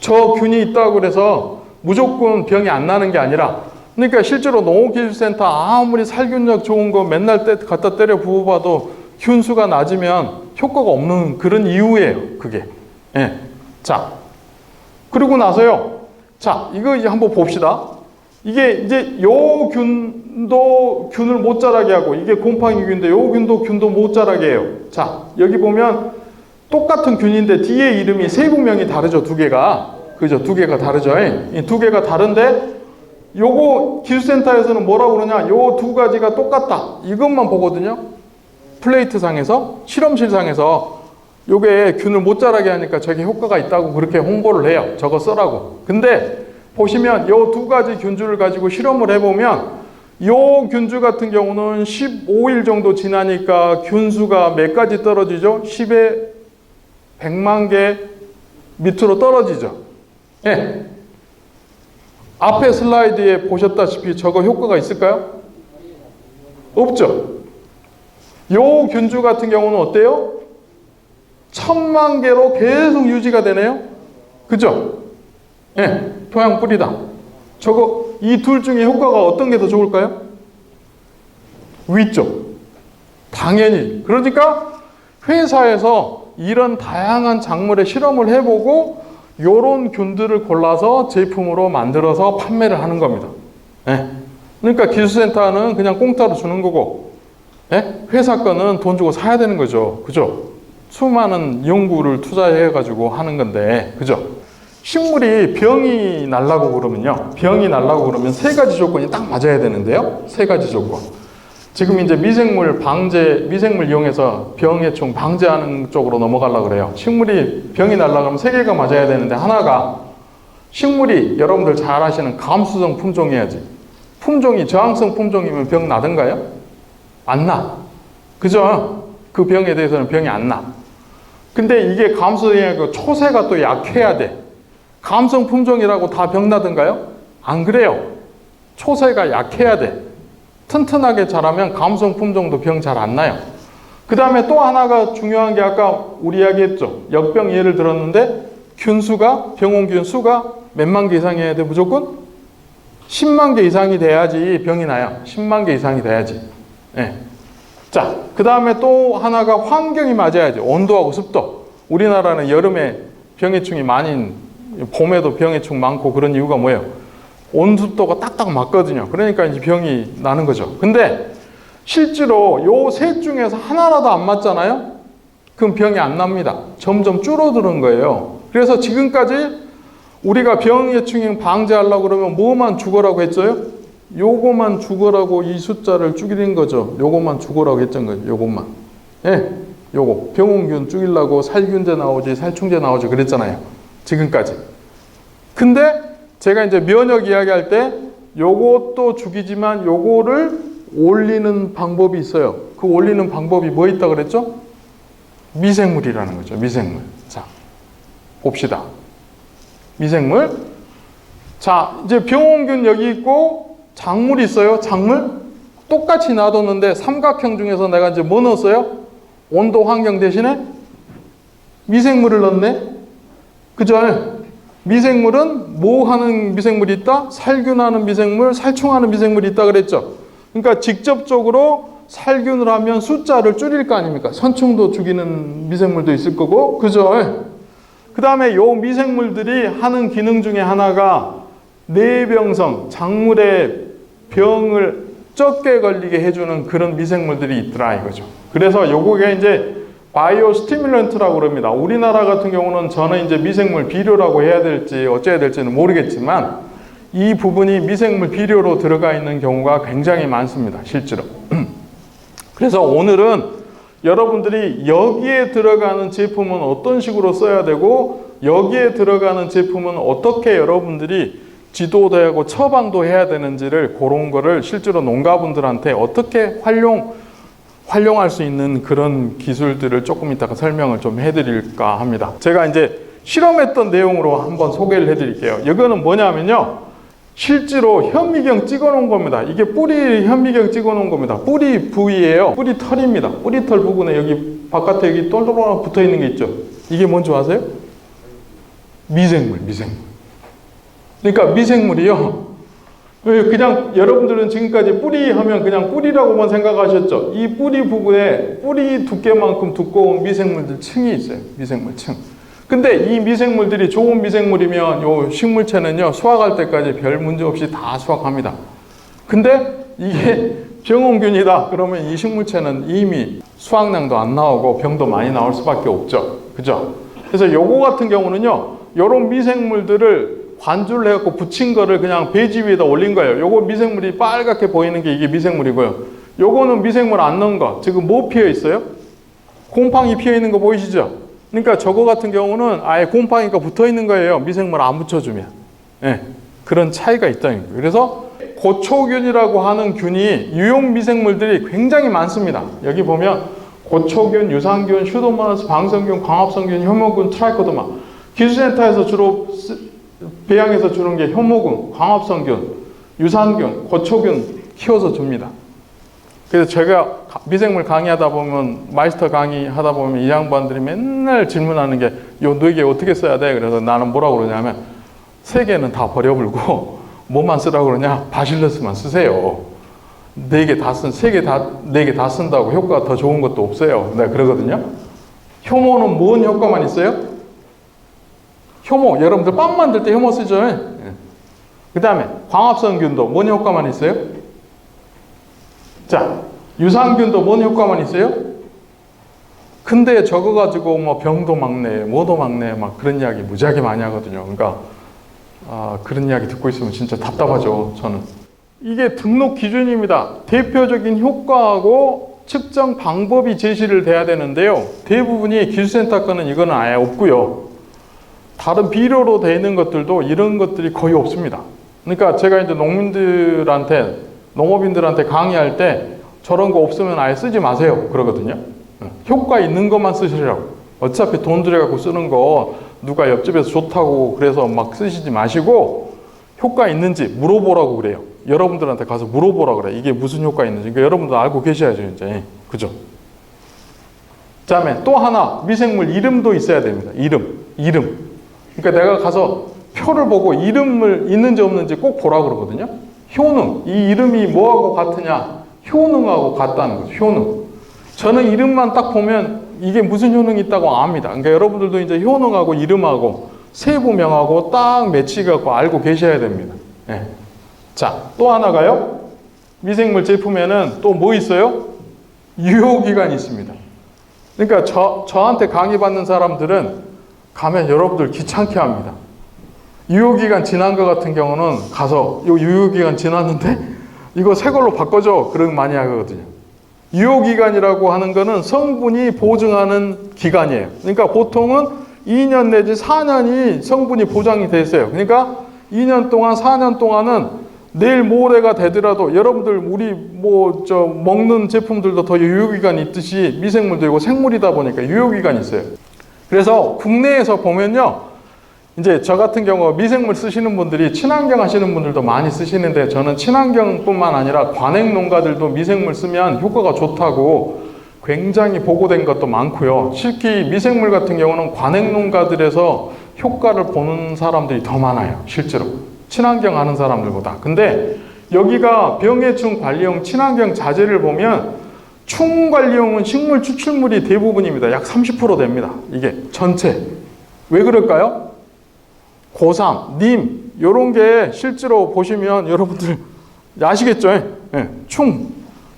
저 균이 있다고 해서 무조건 병이 안 나는 게 아니라, 그러니까 실제로 농업기술센터 아무리 살균력 좋은 거 맨날 갖다 때려 부어봐도 균수가 낮으면 효과가 없는 그런 이유예요. 그게. 예. 자, 그리고 나서요. 자, 이거 이제 한번 봅시다. 이게 이제 요 균도 균을 못 자라게 하고, 이게 곰팡이균인데 요 균도 못 자라게 해요. 자, 여기 보면 똑같은 균인데 뒤에 이름이 세부명이 다르죠. 두 개가. 그죠? 두 개가 다르죠. 이 두 개가 다른데 요거 기술센터에서는 뭐라고 그러냐? 요 두 가지가 똑같다. 이것만 보거든요. 플레이트 상에서, 실험실 상에서 요게 균을 못 자라게 하니까 저게 효과가 있다고 그렇게 홍보를 해요. 저거 써라고. 근데 보시면 요 두 가지 균주를 가지고 실험을 해보면 요 균주 같은 경우는 15일 정도 지나니까 균수가 몇 가지 떨어지죠? 10에 100만 개 밑으로 떨어지죠. 예. 앞에 슬라이드에 보셨다시피 저거 효과가 있을까요? 없죠. 요 균주 같은 경우는 어때요? 1000만 개로 계속 유지가 되네요. 그죠? 예. 토양 뿌리다. 저거 이 둘 중에 효과가 어떤 게 더 좋을까요? 위쪽. 당연히. 그러니까 회사에서 이런 다양한 작물에 실험을 해보고 요런 균들을 골라서 제품으로 만들어서 판매를 하는 겁니다. 네. 그러니까 기술센터는 그냥 공짜로 주는 거고, 예? 회사 거는 돈 주고 사야 되는 거죠. 그죠? 수많은 연구를 투자해가지고 하는 건데, 그죠? 식물이 병이 날라고 그러면요. 병이 날라고 그러면 세 가지 조건이 딱 맞아야 되는데요. 세 가지 조건. 지금 이제 미생물 이용해서 병해충 방제하는 쪽으로 넘어가려고 그래요. 식물이 병이 날라고 하면 세 개가 맞아야 되는데, 하나가 식물이 여러분들 잘 아시는 감수성 품종이어야지. 품종이 저항성 품종이면 병 나던가요? 안 나. 그죠? 그 병에 대해서는 병이 안 나. 근데 이게 감수성이고 초세가 또 약해야 돼. 감성 품종이라고 다 병 나던가요? 안 그래요. 초세가 약해야 돼. 튼튼하게 자라면 감성 품종도 병 잘 안 나요. 그 다음에 또 하나가 중요한 게 아까 우리 이야기했죠. 역병 예를 들었는데 균수가, 병원균 수가 몇만 개 이상이어야 돼, 무조건? 10만 개 이상이 돼야지 병이 나요. 10만 개 이상이 돼야지. 네. 자, 그 다음에 또 하나가 환경이 맞아야지. 온도하고 습도. 우리나라는 여름에 병해충이 많이, 봄에도 병해충 많고 그런 이유가 뭐예요? 온습도가 딱딱 맞거든요. 그러니까 이제 병이 나는 거죠. 근데 실제로 요 셋 중에서 하나라도 안 맞잖아요? 그럼 병이 안 납니다. 점점 줄어드는 거예요. 그래서 지금까지 우리가 병해충 방제하려고 그러면 뭐만 죽어라고 했어요? 요거만 죽어라고 이 숫자를 줄인 거죠. 요거만 죽어라고 했던 거죠. 요것만. 예, 요거. 병원균 죽이려고 살균제 나오지, 살충제 나오지 그랬잖아요. 지금까지. 근데 제가 이제 면역 이야기할 때 요것도 죽이지만 요거를 올리는 방법이 있어요. 그 올리는 방법이 뭐 있다 그랬죠? 미생물이라는 거죠. 미생물. 자, 봅시다. 미생물. 자, 이제 병원균 여기 있고 작물이 있어요. 작물. 똑같이 놔뒀는데 삼각형 중에서 내가 이제 뭐 넣었어요? 온도 환경 대신에 미생물을 넣었네. 그죠? 미생물은 뭐 하는 미생물이 있다? 살균하는 미생물, 살충하는 미생물이 있다 그랬죠. 그러니까 직접적으로 살균을 하면 숫자를 줄일 거 아닙니까? 선충도 죽이는 미생물도 있을 거고, 그죠? 그 다음에 요 미생물들이 하는 기능 중에 하나가 내병성, 작물의 병을 적게 걸리게 해주는 그런 미생물들이 있더라 이거죠. 그래서 요거게 이제 바이오 스티뮬런트라고 그럽니다. 우리나라 같은 경우는 저는 이제 미생물 비료라고 해야 될지 어째야 될지는 모르겠지만 이 부분이 미생물 비료로 들어가 있는 경우가 굉장히 많습니다. 실제로. 그래서 오늘은 여러분들이 여기에 들어가는 제품은 어떤 식으로 써야 되고 여기에 들어가는 제품은 어떻게 여러분들이 지도되고 처방도 해야 되는지를 그런 거를 실제로 농가분들한테 어떻게 활용할 수 있는 그런 기술들을 조금 이따가 설명을 좀 해드릴까 합니다. 제가 이제 실험했던 내용으로 한번 소개를 해드릴게요. 이거는 뭐냐면요. 실제로 현미경 찍어놓은 겁니다. 이게 뿌리 현미경 찍어놓은 겁니다. 뿌리 부위예요. 뿌리 털입니다. 뿌리 털 부분에 여기 바깥에 여기 똘똘똘 붙어 있는 게 있죠. 이게 뭔지 아세요? 미생물. 그러니까 미생물이요. 그냥 여러분들은 지금까지 뿌리 하면 그냥 뿌리라고만 생각하셨죠. 이 뿌리 부분에 뿌리 두께만큼 두꺼운 미생물들 층이 있어요. 미생물 층. 근데 이 미생물들이 좋은 미생물이면 요 식물체는요 수확할 때까지 별 문제 없이 다 수확합니다. 근데 이게 병원균이다 그러면 이 식물체는 이미 수확량도 안 나오고 병도 많이 나올 수밖에 없죠. 그죠? 그래서 요거 같은 경우는요 요런 미생물들을 관주를 해갖고 붙인 거를 그냥 배지 위에다 올린 거예요. 요거 미생물이 빨갛게 보이는 게 이게 미생물이고요. 요거는 미생물 안 넣은 거. 지금 뭐 피어 있어요? 곰팡이 피어 있는 거 보이시죠? 그러니까 저거 같은 경우는 아예 곰팡이가 붙어 있는 거예요. 미생물 안 붙여주면. 예, 그런 차이가 있다는 거예요. 그래서 고초균이라고 하는 균이 유용 미생물들이 굉장히 많습니다. 여기 보면 고초균, 유산균, 슈도모나스, 방성균, 광합성균, 효모균, 트라이코더마. 기술센터에서 주로 배양해서 주는 게 효모균, 광합성균, 유산균, 고초균 키워서 줍니다. 그래서 제가 미생물 강의하다 보면 마이스터 강의하다 보면 이 양반들이 맨날 질문하는 게 요 4개 어떻게 써야 돼? 그래서 나는 뭐라고 그러냐면 3개는 다 버려버리고 뭐만 쓰라고 그러냐? 바실러스만 쓰세요. 4개 다 쓴, 4개 다 쓴다고 효과가 더 좋은 것도 없어요. 내가 그러거든요. 효모는 뭔 효과만 있어요? 효모, 여러분들 빵 만들 때 효모 쓰죠? 그 다음에 광합성균도 뭔 효과만 있어요? 자, 유산균도 뭔 효과만 있어요? 근데 저거 가지고 뭐 병도 막내, 뭐도 막내, 막 그런 이야기 무지하게 많이 하거든요. 그러니까 그런 이야기 듣고 있으면 진짜 답답하죠, 저는. 이게 등록 기준입니다. 대표적인 효과하고 측정 방법이 제시를 돼야 되는데요. 대부분이 기술센터 거는 이거는 아예 없고요. 다른 비료로 되어 있는 것들도 이런 것들이 거의 없습니다. 그러니까 제가 이제 농업인들한테 강의할 때 저런 거 없으면 아예 쓰지 마세요. 그러거든요. 효과 있는 것만 쓰시라고. 어차피 돈 들여갖고 쓰는 거 누가 옆집에서 좋다고 그래서 막 쓰시지 마시고 효과 있는지 물어보라고 그래요. 여러분들한테 가서 물어보라고 그래. 이게 무슨 효과 있는지. 그러니까 여러분들 알고 계셔야죠, 이제. 그죠? 그 다음에 또 하나, 미생물 이름도 있어야 됩니다. 이름. 그러니까 내가 가서 표를 보고 이름을 있는지 없는지 꼭 보라 그러거든요. 효능. 이 이름이 뭐하고 같으냐? 효능하고 같다는 거죠. 효능. 저는 이름만 딱 보면 이게 무슨 효능이 있다고 압니다. 그러니까 여러분들도 이제 효능하고 이름하고 세부명하고 딱 매치해갖고 알고 계셔야 됩니다. 네. 자, 또 하나가요. 미생물 제품에는 또 뭐 있어요? 유효기간이 있습니다. 그러니까 저한테 강의받는 사람들은 가면 여러분들 귀찮게 합니다. 유효기간 지난 것 같은 경우는 가서 요 유효기간 지났는데 이거 새 걸로 바꿔줘. 그런 많이 하거든요. 유효기간이라고 하는 거는 성분이 보증하는 기간이에요. 그러니까 보통은 2년 내지 4년이 성분이 보장이 돼 있어요. 그러니까 2년 동안 4년 동안은 내일 모레가 되더라도 여러분들 우리 먹는 제품들도 더 유효기간이 있듯이 미생물도 이거 생물이다 보니까 유효기간이 있어요. 그래서 국내에서 보면요, 이제 저 같은 경우 미생물 쓰시는 분들이 친환경 하시는 분들도 많이 쓰시는데 저는 친환경뿐만 아니라 관행 농가들도 미생물 쓰면 효과가 좋다고 굉장히 보고된 것도 많고요. 특히 미생물 같은 경우는 관행 농가들에서 효과를 보는 사람들이 더 많아요. 실제로. 친환경 하는 사람들보다. 근데 여기가 병해충 관리용 친환경 자재를 보면 충 관리용은 식물 추출물이 대부분입니다. 약 30% 됩니다. 이게 전체. 왜 그럴까요? 고삼, 님 이런 게 실제로 보시면 여러분들 아시겠죠? 네, 충.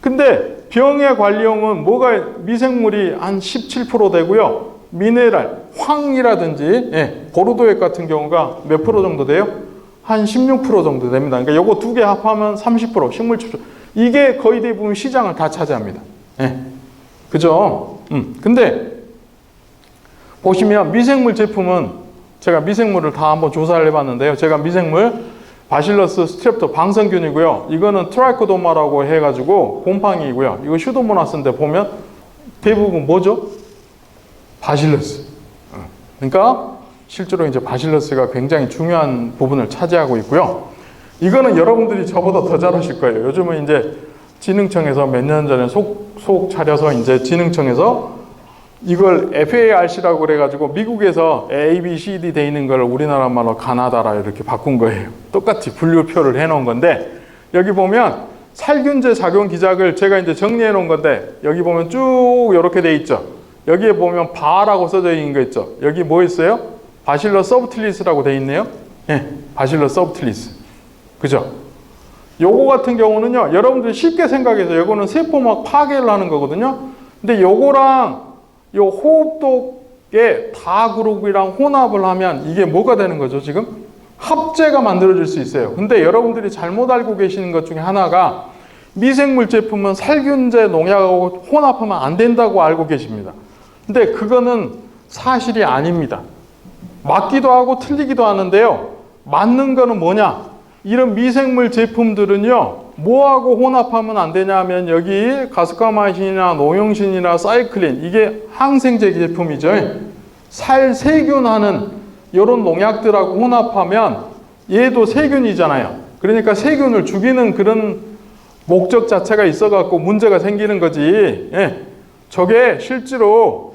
근데 병해 관리용은 뭐가 미생물이 한 17% 되고요. 미네랄, 황이라든지 보르도액 같은 경우가 몇 프로 정도 돼요? 한 16% 정도 됩니다. 그러니까 요거 두 개 합하면 30% 식물 추출. 이게 거의 대부분 시장을 다 차지합니다. 그죠? 근데 보시면 미생물 제품은 제가 미생물을 다 한번 조사를 해봤는데요. 제가 미생물 바실러스 스트랩토 방생균이고요. 이거는 트라이코도마라고 해가지고 곰팡이고요. 이거 슈도모나스인데 보면 대부분 뭐죠? 바실러스. 그러니까 실제로 이제 바실러스가 굉장히 중요한 부분을 차지하고 있고요. 이거는 여러분들이 저보다 더 잘하실 거예요. 요즘은 이제 진흥청에서 몇 년 전에 속 차려서 이제 진흥청에서 이걸 FARC라고 그래가지고 미국에서 A, B, C, D 돼 있는 걸 우리나라 말로 가나다라 이렇게 바꾼 거예요. 똑같이 분류표를 해놓은 건데 여기 보면 살균제 작용 기작을 제가 이제 정리해 놓은 건데 여기 보면 쭉 이렇게 돼 있죠. 여기에 보면 바라고 써져 있는 거 있죠. 여기 뭐 있어요? 바실러 서브틸리스라고 돼 있네요. 바실러 서브틸리스. 그죠? 요거 같은 경우는요, 여러분들이 쉽게 생각해서 요거는 세포막 파괴를 하는 거거든요. 근데 요거랑 요 호흡독의 다그룹이랑 혼합을 하면 이게 뭐가 되는 거죠, 지금? 합제가 만들어질 수 있어요. 근데 여러분들이 잘못 알고 계시는 것 중에 하나가 미생물 제품은 살균제 농약하고 혼합하면 안 된다고 알고 계십니다. 근데 그거는 사실이 아닙니다. 맞기도 하고 틀리기도 하는데요. 맞는 거는 뭐냐? 이런 미생물 제품들은요, 뭐하고 혼합하면 안 되냐면 여기 가스카마신이나 농용신이나 사이클린, 이게 항생제 제품이죠. 살세균하는 이런 농약들하고 혼합하면 얘도 세균이잖아요. 그러니까 세균을 죽이는 그런 목적 자체가 있어갖고 문제가 생기는 거지. 저게 실제로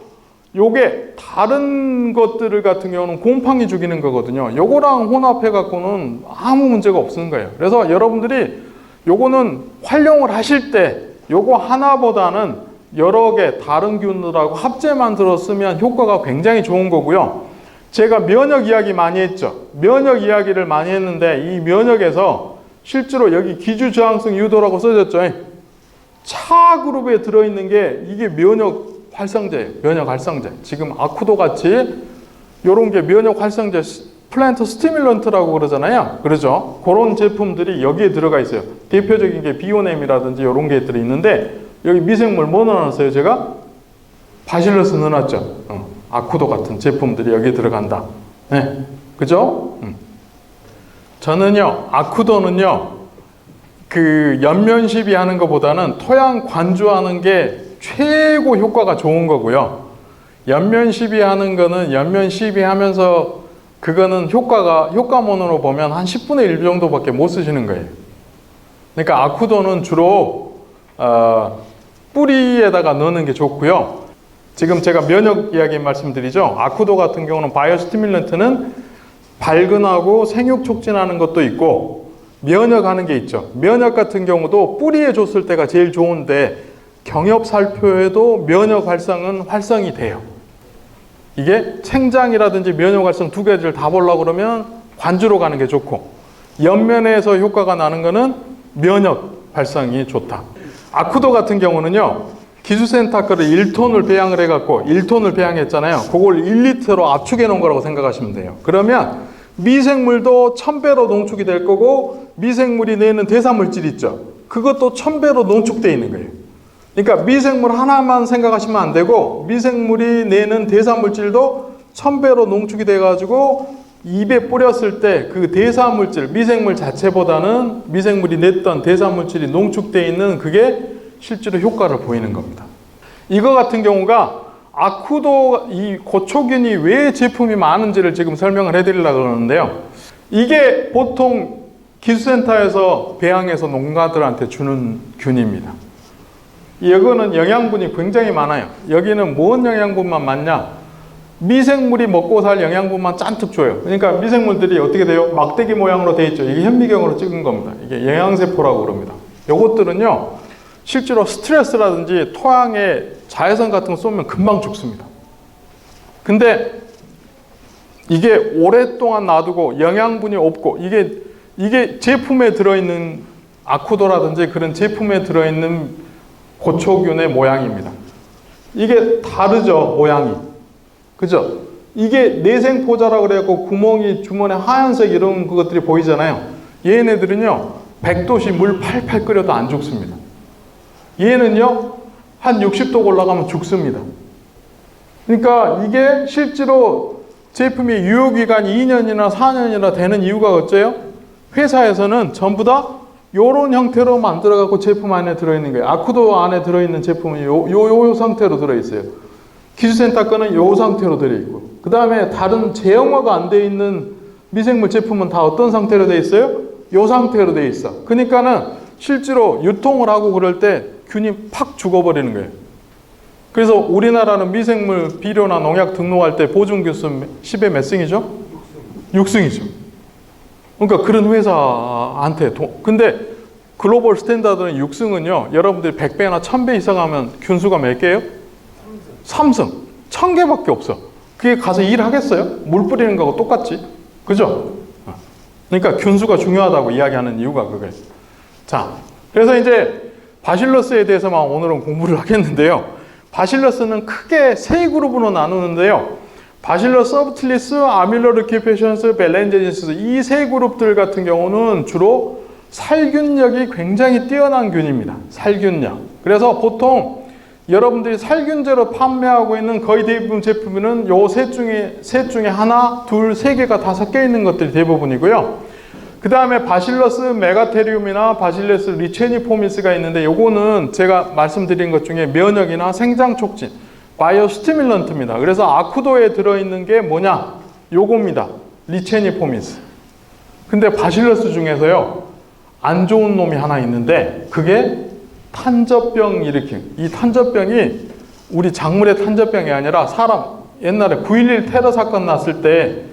요게 다른 것들 같은 경우는 곰팡이 죽이는 거거든요. 요거랑 혼합해 갖고는 아무 문제가 없는 거예요. 그래서 여러분들이 요거는 활용을 하실 때 요거 하나보다는 여러 개 다른 균들하고 합제 만들어 쓰면 효과가 굉장히 좋은 거고요. 제가 면역 이야기 많이 했죠. 면역 이야기를 많이 했는데 이 면역에서 실제로 여기 기주 저항성 유도라고 써졌죠. 차 그룹에 들어있는 게 이게 면역 활성제예요. 면역 활성제. 지금 아쿠도 같이 요런 게 면역 활성제, 플랜트 스티뮬런트라고 그러잖아요. 그러죠? 그런 제품들이 여기에 들어가 있어요. 대표적인 게 비오넴이라든지 요런 게 들어있는데 여기 미생물 뭐 넣어놨어요? 제가 바실러스 넣어놨죠. 아쿠도 같은 제품들이 여기에 들어간다. 네. 그죠? 저는요, 아쿠도는요, 그 연면 시비하는 것보다는 토양 관주하는 게 최고 효과가 좋은 거고요. 연면 시비하는 거는 연면 시비하면서 그거는 효과문으로 보면 한 10분의 1 정도밖에 못 쓰시는 거예요. 그러니까 아쿠도는 주로 뿌리에다가 넣는 게 좋고요. 지금 제가 면역 이야기 말씀드리죠. 아쿠도 같은 경우는 바이오 스티뮬런트는 발근하고 생육 촉진하는 것도 있고 면역하는 게 있죠. 면역 같은 경우도 뿌리에 줬을 때가 제일 좋은데 경엽살표에도 면역 활성은 활성이 돼요. 이게 생장이라든지 면역 활성 두 가지를 다 보려고 그러면 관주로 가는 게 좋고 옆면에서 효과가 나는 거는 면역 활성이 좋다. 아쿠도 같은 경우는요. 기술센터 거를 1톤을 배양을 해갖고 1톤을 배양했잖아요. 그걸 1리터로 압축해 놓은 거라고 생각하시면 돼요. 그러면 미생물도 1000배로 농축이 될 거고 미생물이 내는 대사물질 있죠. 그것도 1000배로 농축되어 있는 거예요. 그러니까 미생물 하나만 생각하시면 안 되고 미생물이 내는 대사물질도 1000배로 농축이 돼가지고 입에 뿌렸을 때 그 대사물질, 미생물 자체보다는 미생물이 냈던 대사물질이 농축되어 있는 그게 실제로 효과를 보이는 겁니다. 이거 같은 경우가 아쿠도 이 고초균이 왜 제품이 많은지를 지금 설명을 해드리려고 그러는데요. 이게 보통 기술센터에서 배양해서 농가들한테 주는 균입니다. 이거는 영양분이 굉장히 많아요. 여기는 뭔 영양분만 많냐? 미생물이 먹고 살 영양분만 잔뜩 줘요. 그러니까 미생물들이 어떻게 돼요? 막대기 모양으로 되어 있죠. 이게 현미경으로 찍은 겁니다. 이게 영양세포라고 그럽니다. 요것들은요. 실제로 스트레스라든지 토양에 자외선 같은 거 쏘면 금방 죽습니다. 근데 이게 오랫동안 놔두고 영양분이 없고 이게 제품에 들어있는 아쿠도라든지 그런 제품에 들어있는 고초균의 모양입니다. 이게 다르죠, 모양이. 그죠? 이게 내생포자라고 그래갖고 구멍이 주머니 하얀색 이런 것들이 보이잖아요. 얘네들은요, 100도씨 물 팔팔 끓여도 안 죽습니다. 얘는요, 한 60도 올라가면 죽습니다. 그러니까 이게 실제로 제품이 유효기간이 2년이나 4년이나 되는 이유가 어째요? 회사에서는 전부 다 요런 형태로 만들어갖고 제품 안에 들어있는 거예요. 아쿠도 안에 들어있는 제품은 요 상태로 들어있어요. 기술센터 거는 요 상태로 들어있고, 그 다음에 다른 제형화가 안 돼 있는 미생물 제품은 다 어떤 상태로 돼 있어요? 요 상태로 돼 있어. 그러니까는 실제로 유통을 하고 그럴 때 균이 팍 죽어버리는 거예요. 그래서 우리나라는 미생물 비료나 농약 등록할 때 보증균수 10에 몇 승이죠? 6승이죠. 그러니까 그런 회사한테 근데 글로벌 스탠다드는 6승은요. 여러분들이 100배나 1000배 이상 하면 균수가 몇 개예요? 3승. 1000개밖에 없어. 그게 가서 일하겠어요? 물 뿌리는 거하고 똑같지. 그죠? 그러니까 균수가 중요하다고 이야기하는 이유가 그거예요. 자, 그래서 이제 바실러스에 대해서만 오늘은 공부를 하겠는데요. 바실러스는 크게 세 그룹으로 나누는데요. 바실러스 서브틸리스, 아밀로르키페션스, 벨렌제니스 이 세 그룹들 같은 경우는 주로 살균력이 굉장히 뛰어난 균입니다. 살균력. 그래서 보통 여러분들이 살균제로 판매하고 있는 거의 대부분 제품은 요 셋 중에 하나, 둘, 세 개가 다 섞여 있는 것들이 대부분이고요. 그 다음에 바실러스 메가테리움이나 바실러스 리체니포미스가 있는데 요거는 제가 말씀드린 것 중에 면역이나 생장 촉진, 바이오 스티뮬런트입니다. 그래서 아쿠도에 들어있는 게 뭐냐? 요겁니다. 리체니포미스. 근데 바실러스 중에서요, 안 좋은 놈이 하나 있는데 그게 탄저병 일으키는, 이 탄저병이 우리 작물의 탄저병이 아니라 사람, 옛날에 9.11 테러 사건 났을 때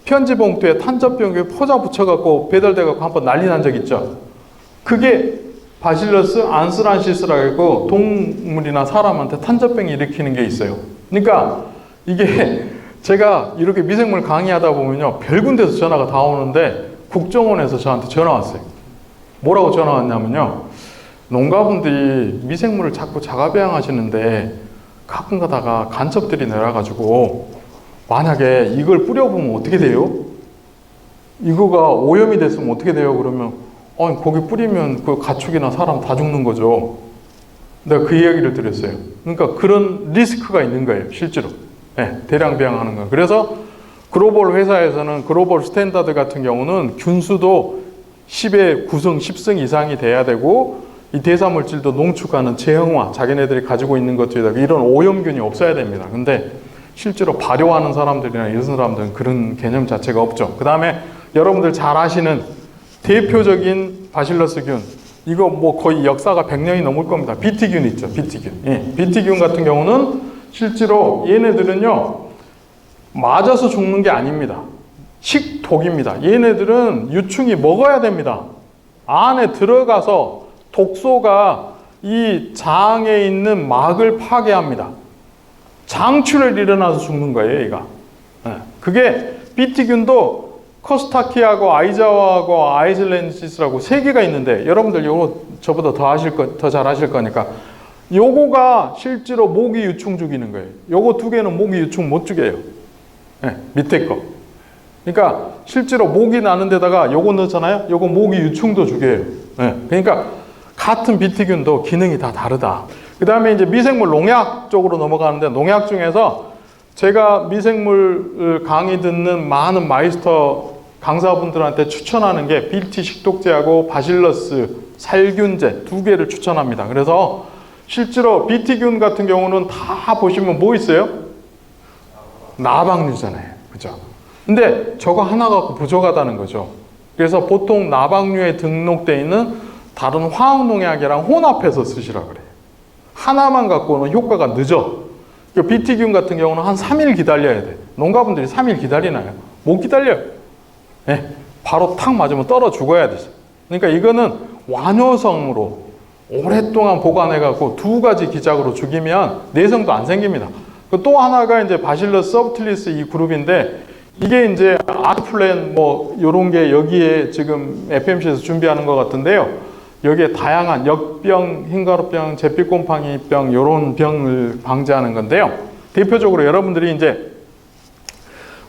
편지 봉투에 탄저병에 포자 붙여갖고 배달돼갖고 한번 난리 난 적 있죠. 그게 바실러스 안스란시스라고 해서 동물이나 사람한테 탄저병이 일으키는 게 있어요. 그러니까 이게 제가 이렇게 미생물 강의하다 보면요, 별 군데서 전화가 다 오는데 국정원에서 저한테 전화 왔어요. 뭐라고 전화 왔냐면요, 농가분들이 미생물을 자꾸 자가 배양하시는데 가끔 가다가 간첩들이 내려가지고 만약에 이걸 뿌려보면 어떻게 돼요? 이거가 오염이 됐으면 어떻게 돼요? 그러면 거기 뿌리면 그 가축이나 사람 다 죽는 거죠. 내가 그 이야기를 드렸어요. 그러니까 그런 리스크가 있는 거예요, 실제로. 네, 대량 배양하는 거예요. 그래서 글로벌 회사에서는 글로벌 스탠다드 같은 경우는 균수도 10의 9승, 10승 이상이 돼야 되고 이 대사물질도 농축하는 제형화, 자기네들이 가지고 있는 것들이 이런 오염균이 없어야 됩니다. 근데 실제로 발효하는 사람들이나 이런 사람들은 그런 개념 자체가 없죠. 그 다음에 여러분들 잘 아시는 대표적인 바실러스균, 이거 뭐 거의 역사가 100년이 넘을 겁니다. 비티균 있죠, 비티균. 예, 비티균 같은 경우는 실제로 얘네들은요, 맞아서 죽는 게 아닙니다. 식독입니다. 얘네들은 유충이 먹어야 됩니다. 안에 들어가서 독소가 이 장에 있는 막을 파괴합니다. 장출혈이 일어나서 죽는 거예요, 얘가. 그게 비티균도 코스타키하고 아이자와하고 아이슬렌시스라고 3개가 있는데 여러분들 요거 저보다 더 잘 아실 거니까 요거가 실제로 모기 유충 죽이는 거예요. 요거 2개는 모기 유충 못 죽여요. 밑에 거. 그러니까 실제로 모기 나는 데다가 요거 넣잖아요. 요거 모기 유충도 죽여요. 그러니까 같은 비티균도 기능이 다 다르다. 그 다음에 이제 미생물 농약 쪽으로 넘어가는데 농약 중에서 제가 미생물 강의 듣는 많은 마이스터 강사분들한테 추천하는 게 BT 식독제하고 바실러스 살균제 2개를 추천합니다. 그래서 실제로 BT균 같은 경우는 다 보시면 뭐 있어요? 나방류잖아요. 그죠? 근데 저거 하나 갖고 부족하다는 거죠. 그래서 보통 나방류에 등록되어 있는 다른 화학농약이랑 혼합해서 쓰시라 그래요. 하나만 갖고는 효과가 늦어. BT균 같은 경우는 한 3일 기다려야 돼. 농가분들이 3일 기다리나요? 못 기다려요. 바로 탁 맞으면 떨어 죽어야 돼요. 그러니까 이거는 완효성으로 오랫동안 보관해갖고 2가지 기작으로 죽이면 내성도 안 생깁니다. 또 하나가 이제 바실러스 서브틸리스 이 그룹인데 이게 이제 아트플랜 뭐 요런 게 여기에 지금 FMC에서 준비하는 것 같은데요. 여기에 다양한 역병, 흰가루병, 잿빛곰팡이병 요런 병을 방지하는 건데요. 대표적으로 여러분들이 이제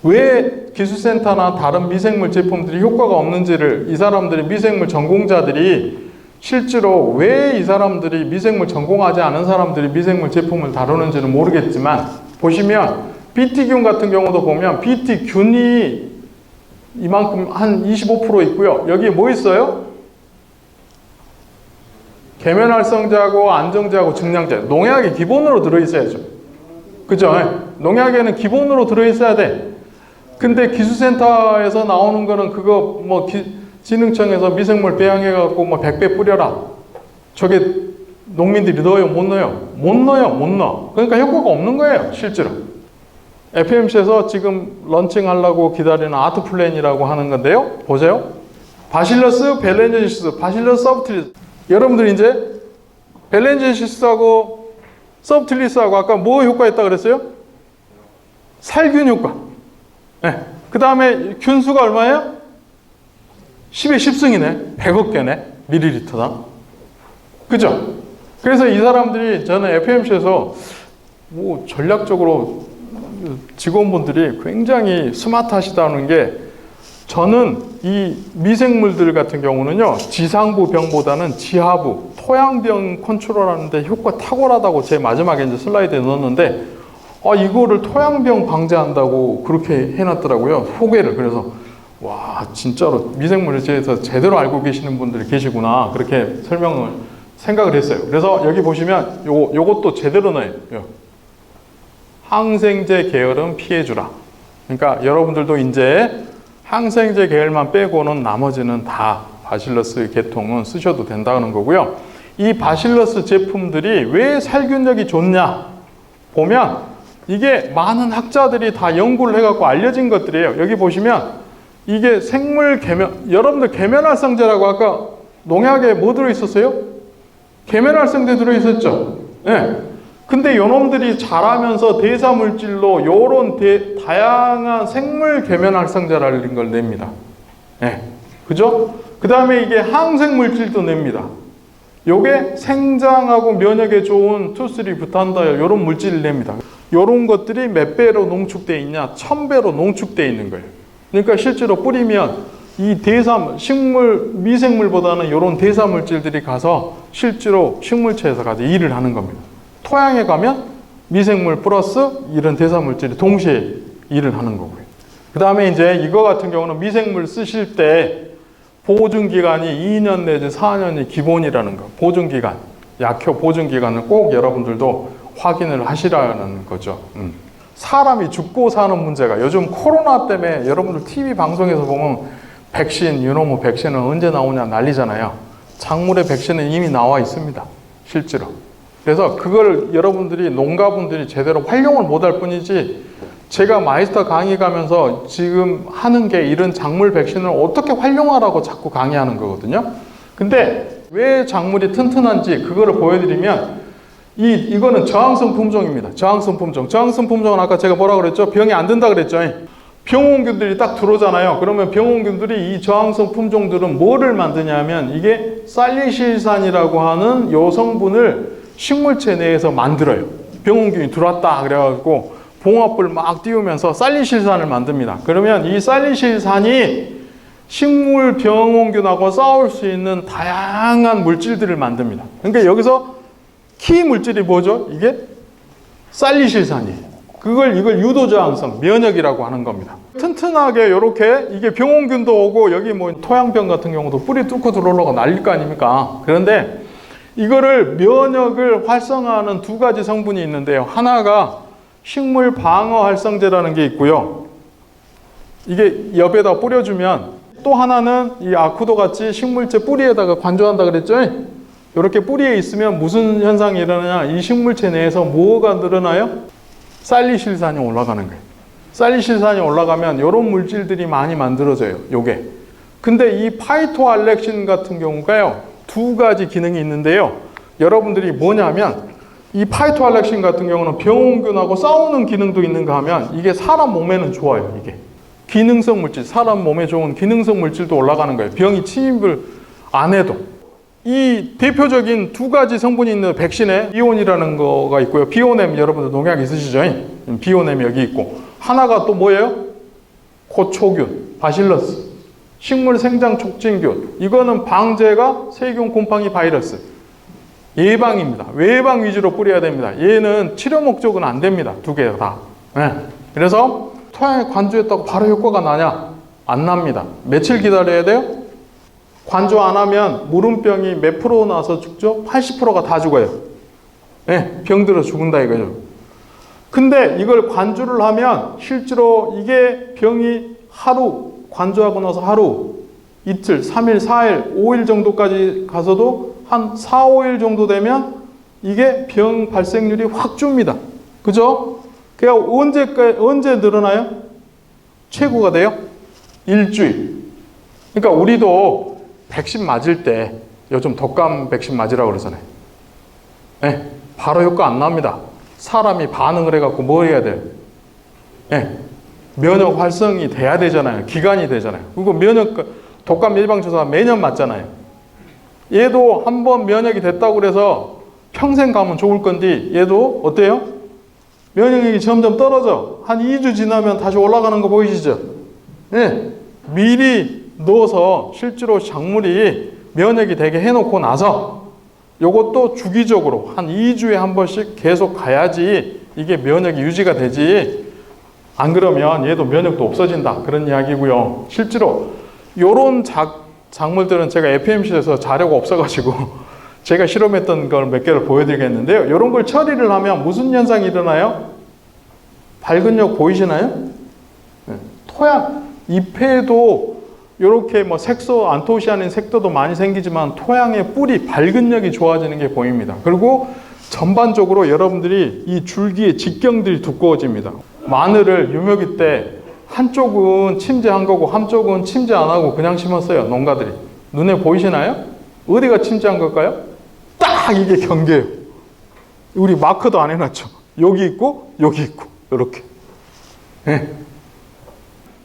왜 기술센터나 다른 미생물 제품들이 효과가 없는지를 이 사람들이 미생물 전공자들이 실제로 왜 이 사람들이 미생물 전공하지 않은 사람들이 미생물 제품을 다루는지는 모르겠지만 보시면 BT균 같은 경우도 보면 BT균이 이만큼 한 25% 있고요. 여기 뭐 있어요? 계면활성제하고 안정제하고 증량제, 농약이 기본으로 들어있어야죠. 그죠? 농약에는 기본으로 들어있어야 돼. 근데 기술센터에서 나오는 거는 그거 뭐 진흥청에서 미생물 배양해갖고 뭐 100배 뿌려라. 저게 농민들이 넣어요? 못 넣어요? 못 넣어요? 못 넣어. 그러니까 효과가 없는 거예요, 실제로. FMC에서 지금 런칭하려고 기다리는 아트플랜이라고 하는 건데요. 보세요. 바실러스 벨렌젠시스, 바실러스 서브틸리스. 여러분들 이제 벨렌젠시스하고 서브틸리스하고 아까 뭐 효과 있다 그랬어요? 살균 효과. 그 다음에 균수가 얼마예요? 10의 10승이네. 100억 개네. 밀리리터당. 그죠? 그래서 이 사람들이 저는 FMC에서 뭐 전략적으로 직원분들이 굉장히 스마트하시다는 게 저는 이 미생물들 같은 경우는요, 지상부 병보다는 지하부, 토양병 컨트롤하는데 효과 탁월하다고 제 마지막에 이제 슬라이드에 넣었는데, 이거를 토양병 방지한다고 그렇게 해놨더라고요. 소개를. 그래서, 와, 진짜로 미생물에 대해서 제대로 알고 계시는 분들이 계시구나. 그렇게 생각을 했어요. 그래서 여기 보시면 요것도 제대로 넣어요. 항생제 계열은 피해주라. 그러니까 여러분들도 이제 항생제 계열만 빼고는 나머지는 다 바실러스 계통은 쓰셔도 된다는 거고요. 이 바실러스 제품들이 왜 살균력이 좋냐 보면 이게 많은 학자들이 다 연구를 해갖고 알려진 것들이에요. 여기 보시면 이게 생물 계면, 여러분들 계면활성제라고 아까 농약에 뭐 들어있었어요? 계면활성제 들어있었죠? 네. 근데 요놈들이 자라면서 대사물질로 요런 다양한 생물 계면활성제라는 걸 냅니다. 네. 그죠? 그 다음에 이게 항생물질도 냅니다. 요게 생장하고 면역에 좋은 투쓰리 부탄다이올 이런 물질을 냅니다. 이런 것들이 몇 배로 농축되어 있냐? 1000배로 농축되어 있는 거예요. 그러니까 실제로 뿌리면 이 식물, 미생물보다는 이런 대사 물질들이 가서 실제로 식물체에서 가서 일을 하는 겁니다. 토양에 가면 미생물 플러스 이런 대사 물질이 동시에 일을 하는 거고요. 그 다음에 이제 이거 같은 경우는 미생물 쓰실 때 보증기간이 2년 내지 4년이 기본이라는 거. 보증기간, 약효 보증기간을 꼭 여러분들도 확인을 하시라는 거죠. 사람이 죽고 사는 문제가 요즘 코로나 때문에 여러분들 TV 방송에서 보면 백신, 유노모 백신은 언제 나오냐 난리잖아요. 작물의 백신은 이미 나와 있습니다. 실제로. 그래서 그걸 여러분들이 농가분들이 제대로 활용을 못할 뿐이지 제가 마이스터 강의 가면서 지금 하는 게 이런 작물 백신을 어떻게 활용하라고 자꾸 강의하는 거거든요. 근데 왜 작물이 튼튼한지 그거를 보여드리면 이거는 저항성 품종입니다. 저항성 품종. 저항성 품종은 아까 제가 뭐라 그랬죠? 병이 안 든다 그랬죠? 병원균들이 딱 들어오잖아요. 그러면 병원균들이 이 저항성 품종들은 뭐를 만드냐면 이게 살리실산이라고 하는 요 성분을 식물체 내에서 만들어요. 병원균이 들어왔다 그래가지고 봉합불 막 띄우면서 살리실산을 만듭니다. 그러면 이 살리실산이 식물 병원균하고 싸울 수 있는 다양한 물질들을 만듭니다. 그러니까 여기서 키 물질이 뭐죠? 이게 살리실산이에요. 이걸 유도저항성, 면역이라고 하는 겁니다. 튼튼하게 이렇게 이게 병원균도 오고 여기 뭐 토양병 같은 경우도 뿌리 뚫고 들어오려고 난릴 거 아닙니까? 그런데 이거를 면역을 활성화하는 두 가지 성분이 있는데요. 하나가 식물 방어 활성제라는 게 있고요. 이게 엽에다 뿌려주면 또 하나는 이 아쿠도 같이 식물체 뿌리에다가 관조한다 그랬죠? 이렇게 뿌리에 있으면 무슨 현상이 일어나냐? 이 식물체 내에서 뭐가 늘어나요? 살리실산이 올라가는 거예요. 살리실산이 올라가면 이런 물질들이 많이 만들어져요. 요게. 근데 이 파이토알렉신 같은 경우가요. 두 가지 기능이 있는데요. 여러분들이 뭐냐면 이 파이토알렉신 같은 경우는 병원균하고 싸우는 기능도 있는가 하면 이게 사람 몸에는 좋아요. 이게. 기능성 물질, 사람 몸에 좋은 기능성 물질도 올라가는 거예요. 병이 침입을 안 해도. 이 대표적인 두 가지 성분이 있는 백신에 비온이라는 거가 있고요. 비오넴 여러분들 농약 있으시죠? 비오넴 여기 있고. 하나가 또 뭐예요? 고초균, 바실러스. 식물 생장 촉진균. 이거는 방제가 세균 곰팡이 바이러스. 예방입니다. 외방 위주로 뿌려야 됩니다. 얘는 치료 목적은 안 됩니다. 두 개 다. 네. 그래서 토양에 관조했다고 바로 효과가 나냐? 안 납니다. 며칠 기다려야 돼요? 관조 안 하면 무름병이 몇 프로 나서 죽죠? 80%가 다 죽어요. 네, 병들어 죽는다 이거죠. 근데 이걸 관조를 하면 실제로 이게 병이 하루, 관조하고 나서 하루, 이틀, 3일, 4일, 5일 정도까지 가서도 한 4, 5일 정도 되면 이게 병 발생률이 확 줍니다. 그죠? 그러니까 언제 늘어나요? 최고가 돼요? 일주일. 그러니까 우리도 백신 맞을 때 요즘 독감 백신 맞으라고 그러잖아요. 네, 바로 효과 안 납니다. 사람이 반응을 해갖고 뭐 해야 돼요? 네, 면역 활성이 돼야 되잖아요. 기간이 되잖아요. 그리고 독감 예방주사 매년 맞잖아요. 얘도 한번 면역이 됐다고 그래서 평생 가면 좋을 건데 얘도 어때요? 면역력이 점점 떨어져. 한 2주 지나면 다시 올라가는 거 보이시죠? 네, 미리 넣어서 실제로 작물이 면역이 되게 해놓고 나서 요것도 주기적으로 한 2주에 한 번씩 계속 가야지 이게 면역이 유지가 되지. 안 그러면 얘도 면역도 없어진다. 그런 이야기고요. 실제로 요런 작물들은 제가 FMC에서 자료가 없어가지고 제가 실험했던 걸 몇 개를 보여드리겠는데요. 이런 걸 처리를 하면 무슨 현상이 일어나요? 밝은 역 보이시나요? 네. 토양, 잎에도 이렇게 뭐 색소, 안토시아닌 색도도 많이 생기지만 토양의 뿌리, 밝은 역이 좋아지는 게 보입니다. 그리고 전반적으로 여러분들이 이 줄기의 직경들이 두꺼워집니다. 마늘을 유묘기 때 한쪽은 침제한 거고 한쪽은 침제 안 하고 그냥 심었어요. 농가들이. 눈에 보이시나요? 어디가 침제한 걸까요? 딱 이게 경계예요. 우리 마크도 안 해놨죠. 여기 있고 여기 있고 이렇게. 네.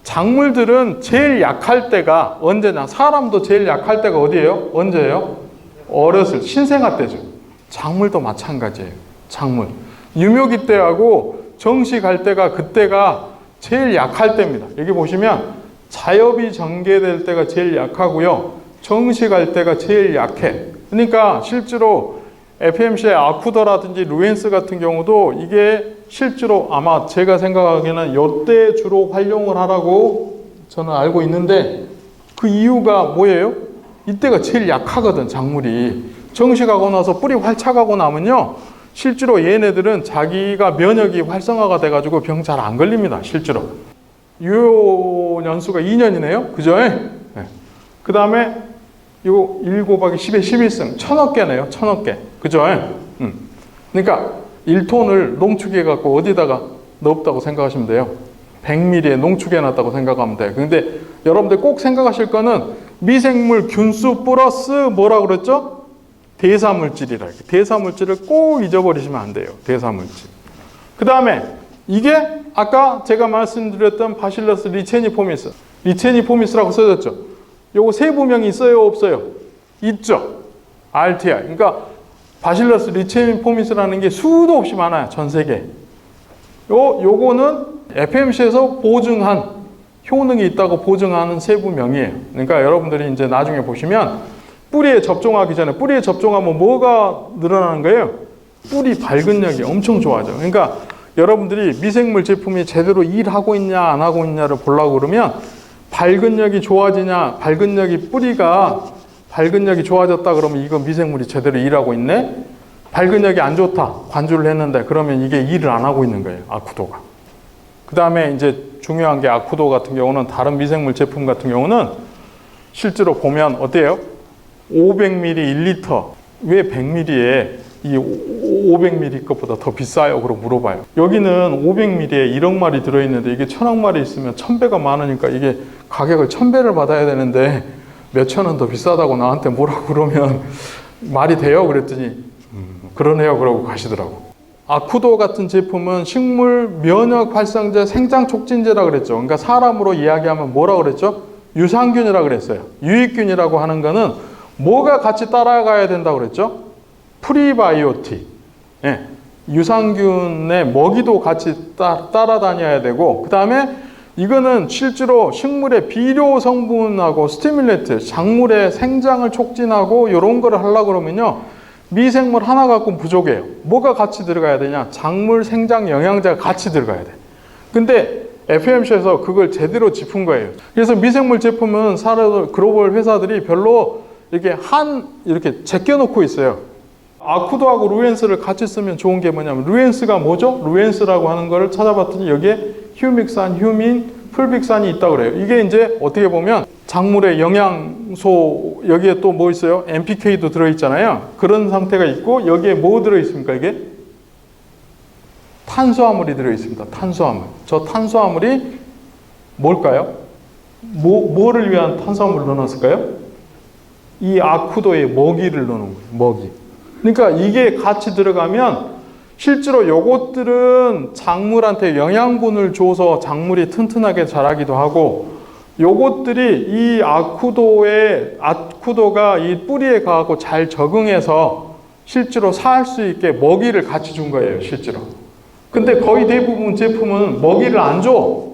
작물들은 제일 약할 때가 언제냐? 사람도 제일 약할 때가 어디예요? 언제예요? 어렸을 신생아 때죠. 작물도 마찬가지예요. 작물. 유묘기 때하고 정시 갈 때가 그때가 제일 약할 때입니다. 여기 보시면 자엽이 전개될 때가 제일 약하고요. 정시 갈 때가 제일 약해. 그러니까 실제로 FMC의 아쿠더라든지 루엔스 같은 경우도 이게 실제로 아마 제가 생각하기에는 이때 주로 활용을 하라고 저는 알고 있는데 그 이유가 뭐예요? 이때가 제일 약하거든, 작물이. 정식하고 나서 뿌리 활착하고 나면요, 실제로 얘네들은 자기가 면역이 활성화가 돼가지고 병 잘 안 걸립니다, 실제로. 유효 연수가 2년이네요, 그죠? 네. 그 다음에 이거 1 곱하기 10의 11승, 1000억 개네요, 1000억 개, 그죠? 그러니까 1톤을 농축해갖고 어디다가 넣었다고 생각하시면 돼요. 100ml에 농축해놨다고 생각하면 돼요. 근데 여러분들 꼭 생각하실 거는 미생물 균수 플러스 뭐라고 그랬죠? 대사물질이라. 대사물질을 꼭 잊어버리시면 안 돼요. 대사물질. 그 다음에 이게 아까 제가 말씀드렸던 바실러스 리체니포미스. 리체니포미스라고 써졌죠. 요거 세부명이 있어요? 없어요? 있죠. RTI. 그러니까 바실러스 리체니포미스라는 게 수도 없이 많아요. 전 세계에. 요거는 FMC에서 보증한 효능이 있다고 보증하는 세부명이에요. 그러니까 여러분들이 이제 나중에 보시면 뿌리에 접종하기 전에 뿌리에 접종하면 뭐가 늘어나는 거예요? 뿌리 발근력이 엄청 좋아져. 그러니까 여러분들이 미생물 제품이 제대로 일하고 있냐 안 하고 있냐를 보려고 그러면 발근력이 좋아지냐, 뿌리가 발근력이 좋아졌다 그러면 이건 미생물이 제대로 일하고 있네. 발근력이 안 좋다, 관주를 했는데 그러면 이게 일을 안 하고 있는 거예요, 아쿠도가. 그 다음에 이제 중요한 게 아쿠도 같은 경우는 다른 미생물 제품 같은 경우는 실제로 보면 어때요? 500ml 1리터. 왜 100ml에 이 500ml 것보다 더 비싸요? 그러고 물어봐요. 여기는 500ml에 1억 마리 들어있는데 이게 1000억 마리 있으면 1000배가 많으니까 이게 가격을 1000배를 받아야 되는데 몇천 원 더 비싸다고 나한테 뭐라고 그러면 말이 돼요? 그랬더니 그러네요. 그러고 가시더라고. 아쿠도 같은 제품은 식물 면역 활성제 생장 촉진제라 그랬죠. 그러니까 사람으로 이야기하면 뭐라 그랬죠? 유산균이라 그랬어요. 유익균이라고 하는 거는 뭐가 같이 따라가야 된다고 그랬죠? 프리바이오틱. 예. 유산균의 먹이도 같이 따라다녀야 되고, 그 다음에 이거는 실제로 식물의 비료 성분하고 스티뮬레이트, 작물의 생장을 촉진하고 이런 거를 하려고 그러면요. 미생물 하나 갖고 부족해요. 뭐가 같이 들어가야 되냐? 작물 생장 영양제가 같이 들어가야 돼. 근데 FMC에서 그걸 제대로 짚은 거예요. 그래서 미생물 제품은 글로벌 회사들이 별로 이렇게 제껴놓고 있어요. 아쿠도하고 루엔스를 같이 쓰면 좋은 게 뭐냐면, 루엔스가 뭐죠? 루엔스라고 하는 거를 찾아봤더니 여기에 휴믹산, 휴민, 풀빅산이 있다고 그래요. 이게 이제 어떻게 보면 작물의 영양소, 여기에 또 뭐 있어요? NPK도 들어있잖아요. 그런 상태가 있고, 여기에 뭐 들어있습니까, 이게? 탄수화물이 들어있습니다. 탄수화물. 저 탄수화물이 뭘까요? 뭐를 위한 탄수화물을 넣어놨을까요? 이 아쿠도에 먹이를 넣는 거예요. 먹이. 그러니까 이게 같이 들어가면 실제로 요것들은 작물한테 영양분을 줘서 작물이 튼튼하게 자라기도 하고, 요것들이 이 아쿠도가 이 뿌리에 가고 잘 적응해서 실제로 살 수 있게 먹이를 같이 준 거예요, 실제로. 근데 거의 대부분 제품은 먹이를 안 줘.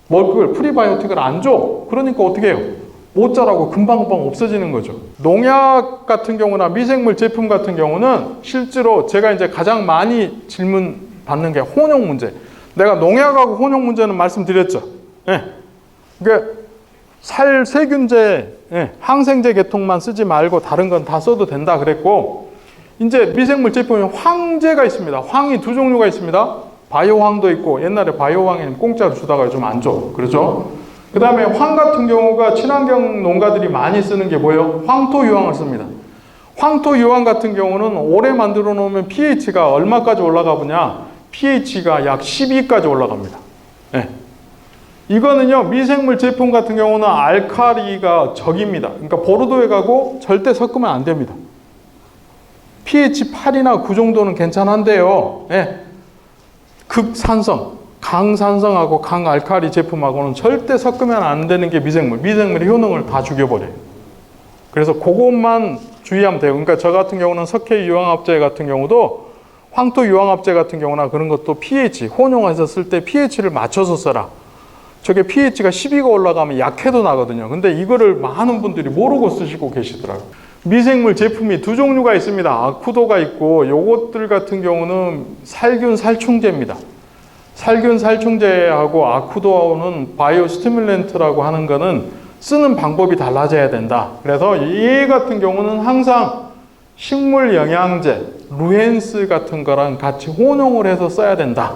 프리바이오틱을 안 줘. 그러니까 어떻게 해요? 못 자라고 금방금방 없어지는 거죠. 농약 같은 경우나 미생물 제품 같은 경우는 실제로 제가 이제 가장 많이 질문 받는 게 혼용 문제. 내가 농약하고 혼용 문제는 말씀드렸죠. 예. 그러니까 세균제, 항생제 계통만 쓰지 말고 다른 건 다 써도 된다 그랬고, 이제 미생물 제품에 황제가 있습니다. 황이 두 종류가 있습니다. 바이오황도 있고, 옛날에 바이오황에는 공짜로 주다가 요즘 안 줘. 그렇죠? 그 다음에 황 같은 경우가 친환경 농가들이 많이 쓰는 게 뭐예요? 황토유황을 씁니다. 황토유황 같은 경우는 오래 만들어 놓으면 pH가 얼마까지 올라가 보냐? pH가 약 12까지 올라갑니다. 네. 이거는요, 미생물 제품 같은 경우는 알칼리가 적입니다. 그러니까 보르도에 가고 절대 섞으면 안 됩니다. pH 8이나 9 정도는 괜찮은데요. 네. 극산성, 강산성하고 강알칼리 제품하고는 절대 섞으면 안 되는 게 미생물의 효능을 다 죽여버려요. 그래서 그것만 주의하면 돼요. 그러니까 저 같은 경우는 석회 유황합제 같은 경우도 황토 유황합제 같은 경우나 그런 것도 pH, 혼용해서 쓸 때 pH를 맞춰서 써라. 저게 pH가 12가 올라가면 약해도 나거든요. 근데 이거를 많은 분들이 모르고 쓰시고 계시더라고요. 미생물 제품이 두 종류가 있습니다. 아쿠도가 있고 요것들 같은 경우는 살균 살충제입니다. 살균 살충제하고 아쿠도는 바이오 스티뮬런트라고 하는 거는 쓰는 방법이 달라져야 된다. 그래서 얘 같은 경우는 항상 식물 영양제, 루엔스 같은 거랑 같이 혼용을 해서 써야 된다.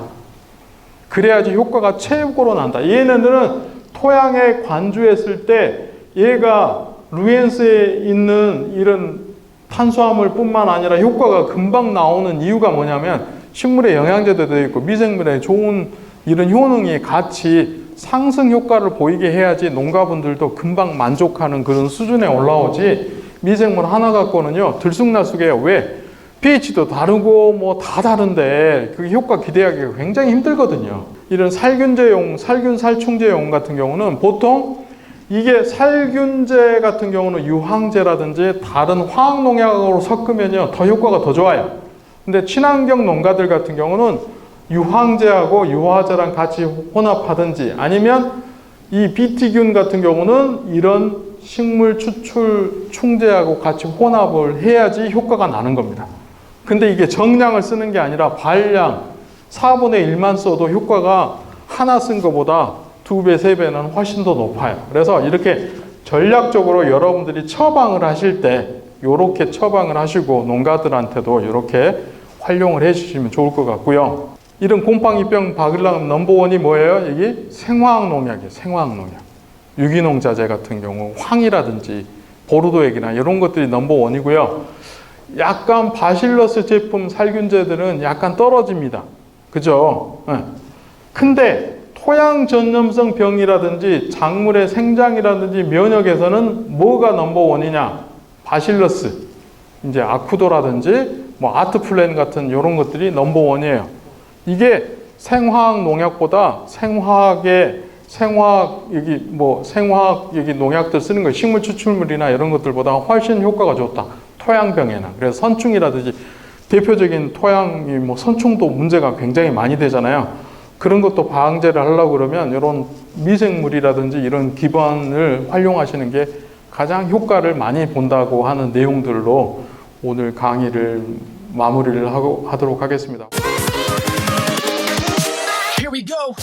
그래야지 효과가 최고로 난다. 얘네들은 토양에 관주했을 때 얘가 루엔스에 있는 이런 탄수화물 뿐만 아니라 효과가 금방 나오는 이유가 뭐냐면 식물에 영양제도 되어있고 미생물에 좋은 이런 효능이 같이 상승 효과를 보이게 해야지 농가분들도 금방 만족하는 그런 수준에 올라오지 미생물 하나 갖고는요 들쑥날쑥해요. 왜? pH도 다르고 뭐 다 다른데 그 효과 기대하기가 굉장히 힘들거든요. 이런 살균제용, 살균 살충제용 같은 경우는 보통 이게 살균제 같은 경우는 유황제라든지 다른 화학농약으로 섞으면요 더 효과가 더 좋아요. 근데 친환경 농가들 같은 경우는 유황제하고 유화제랑 같이 혼합하든지 아니면 이 BT균 같은 경우는 이런 식물 추출 충제하고 같이 혼합을 해야지 효과가 나는 겁니다. 근데 이게 정량을 쓰는 게 아니라 발량 4분의 1만 써도 효과가 하나 쓴 것보다 2배, 3배는 훨씬 더 높아요. 그래서 이렇게 전략적으로 여러분들이 처방을 하실 때 이렇게 처방을 하시고 농가들한테도 이렇게 활용을 해 주시면 좋을 것 같고요. 이런 곰팡이병 박으려면 넘버원이 뭐예요? 여기 생화학 농약이에요. 생화학 농약. 유기농 자재 같은 경우 황이라든지 보르도액이나 이런 것들이 넘버원이고요. 약간 바실러스 제품 살균제들은 약간 떨어집니다. 그죠? 네. 근데 토양 전염성 병이라든지 작물의 생장이라든지 면역에서는 뭐가 넘버원이냐? 바실러스, 이제 아쿠도라든지 뭐 아트플랜 같은 이런 것들이 넘버원이에요. 이게 생화학 농약보다 생화학 여기 농약들 쓰는 거 식물 추출물이나 이런 것들보다 훨씬 효과가 좋다. 토양병에나. 그래서 선충이라든지 대표적인 토양이 뭐 선충도 문제가 굉장히 많이 되잖아요. 그런 것도 방제를 하려고 그러면 이런 미생물이라든지 이런 기반을 활용하시는 게 가장 효과를 많이 본다고 하는 내용들로 오늘 강의를 마무리를 하도록 하겠습니다. Here we go.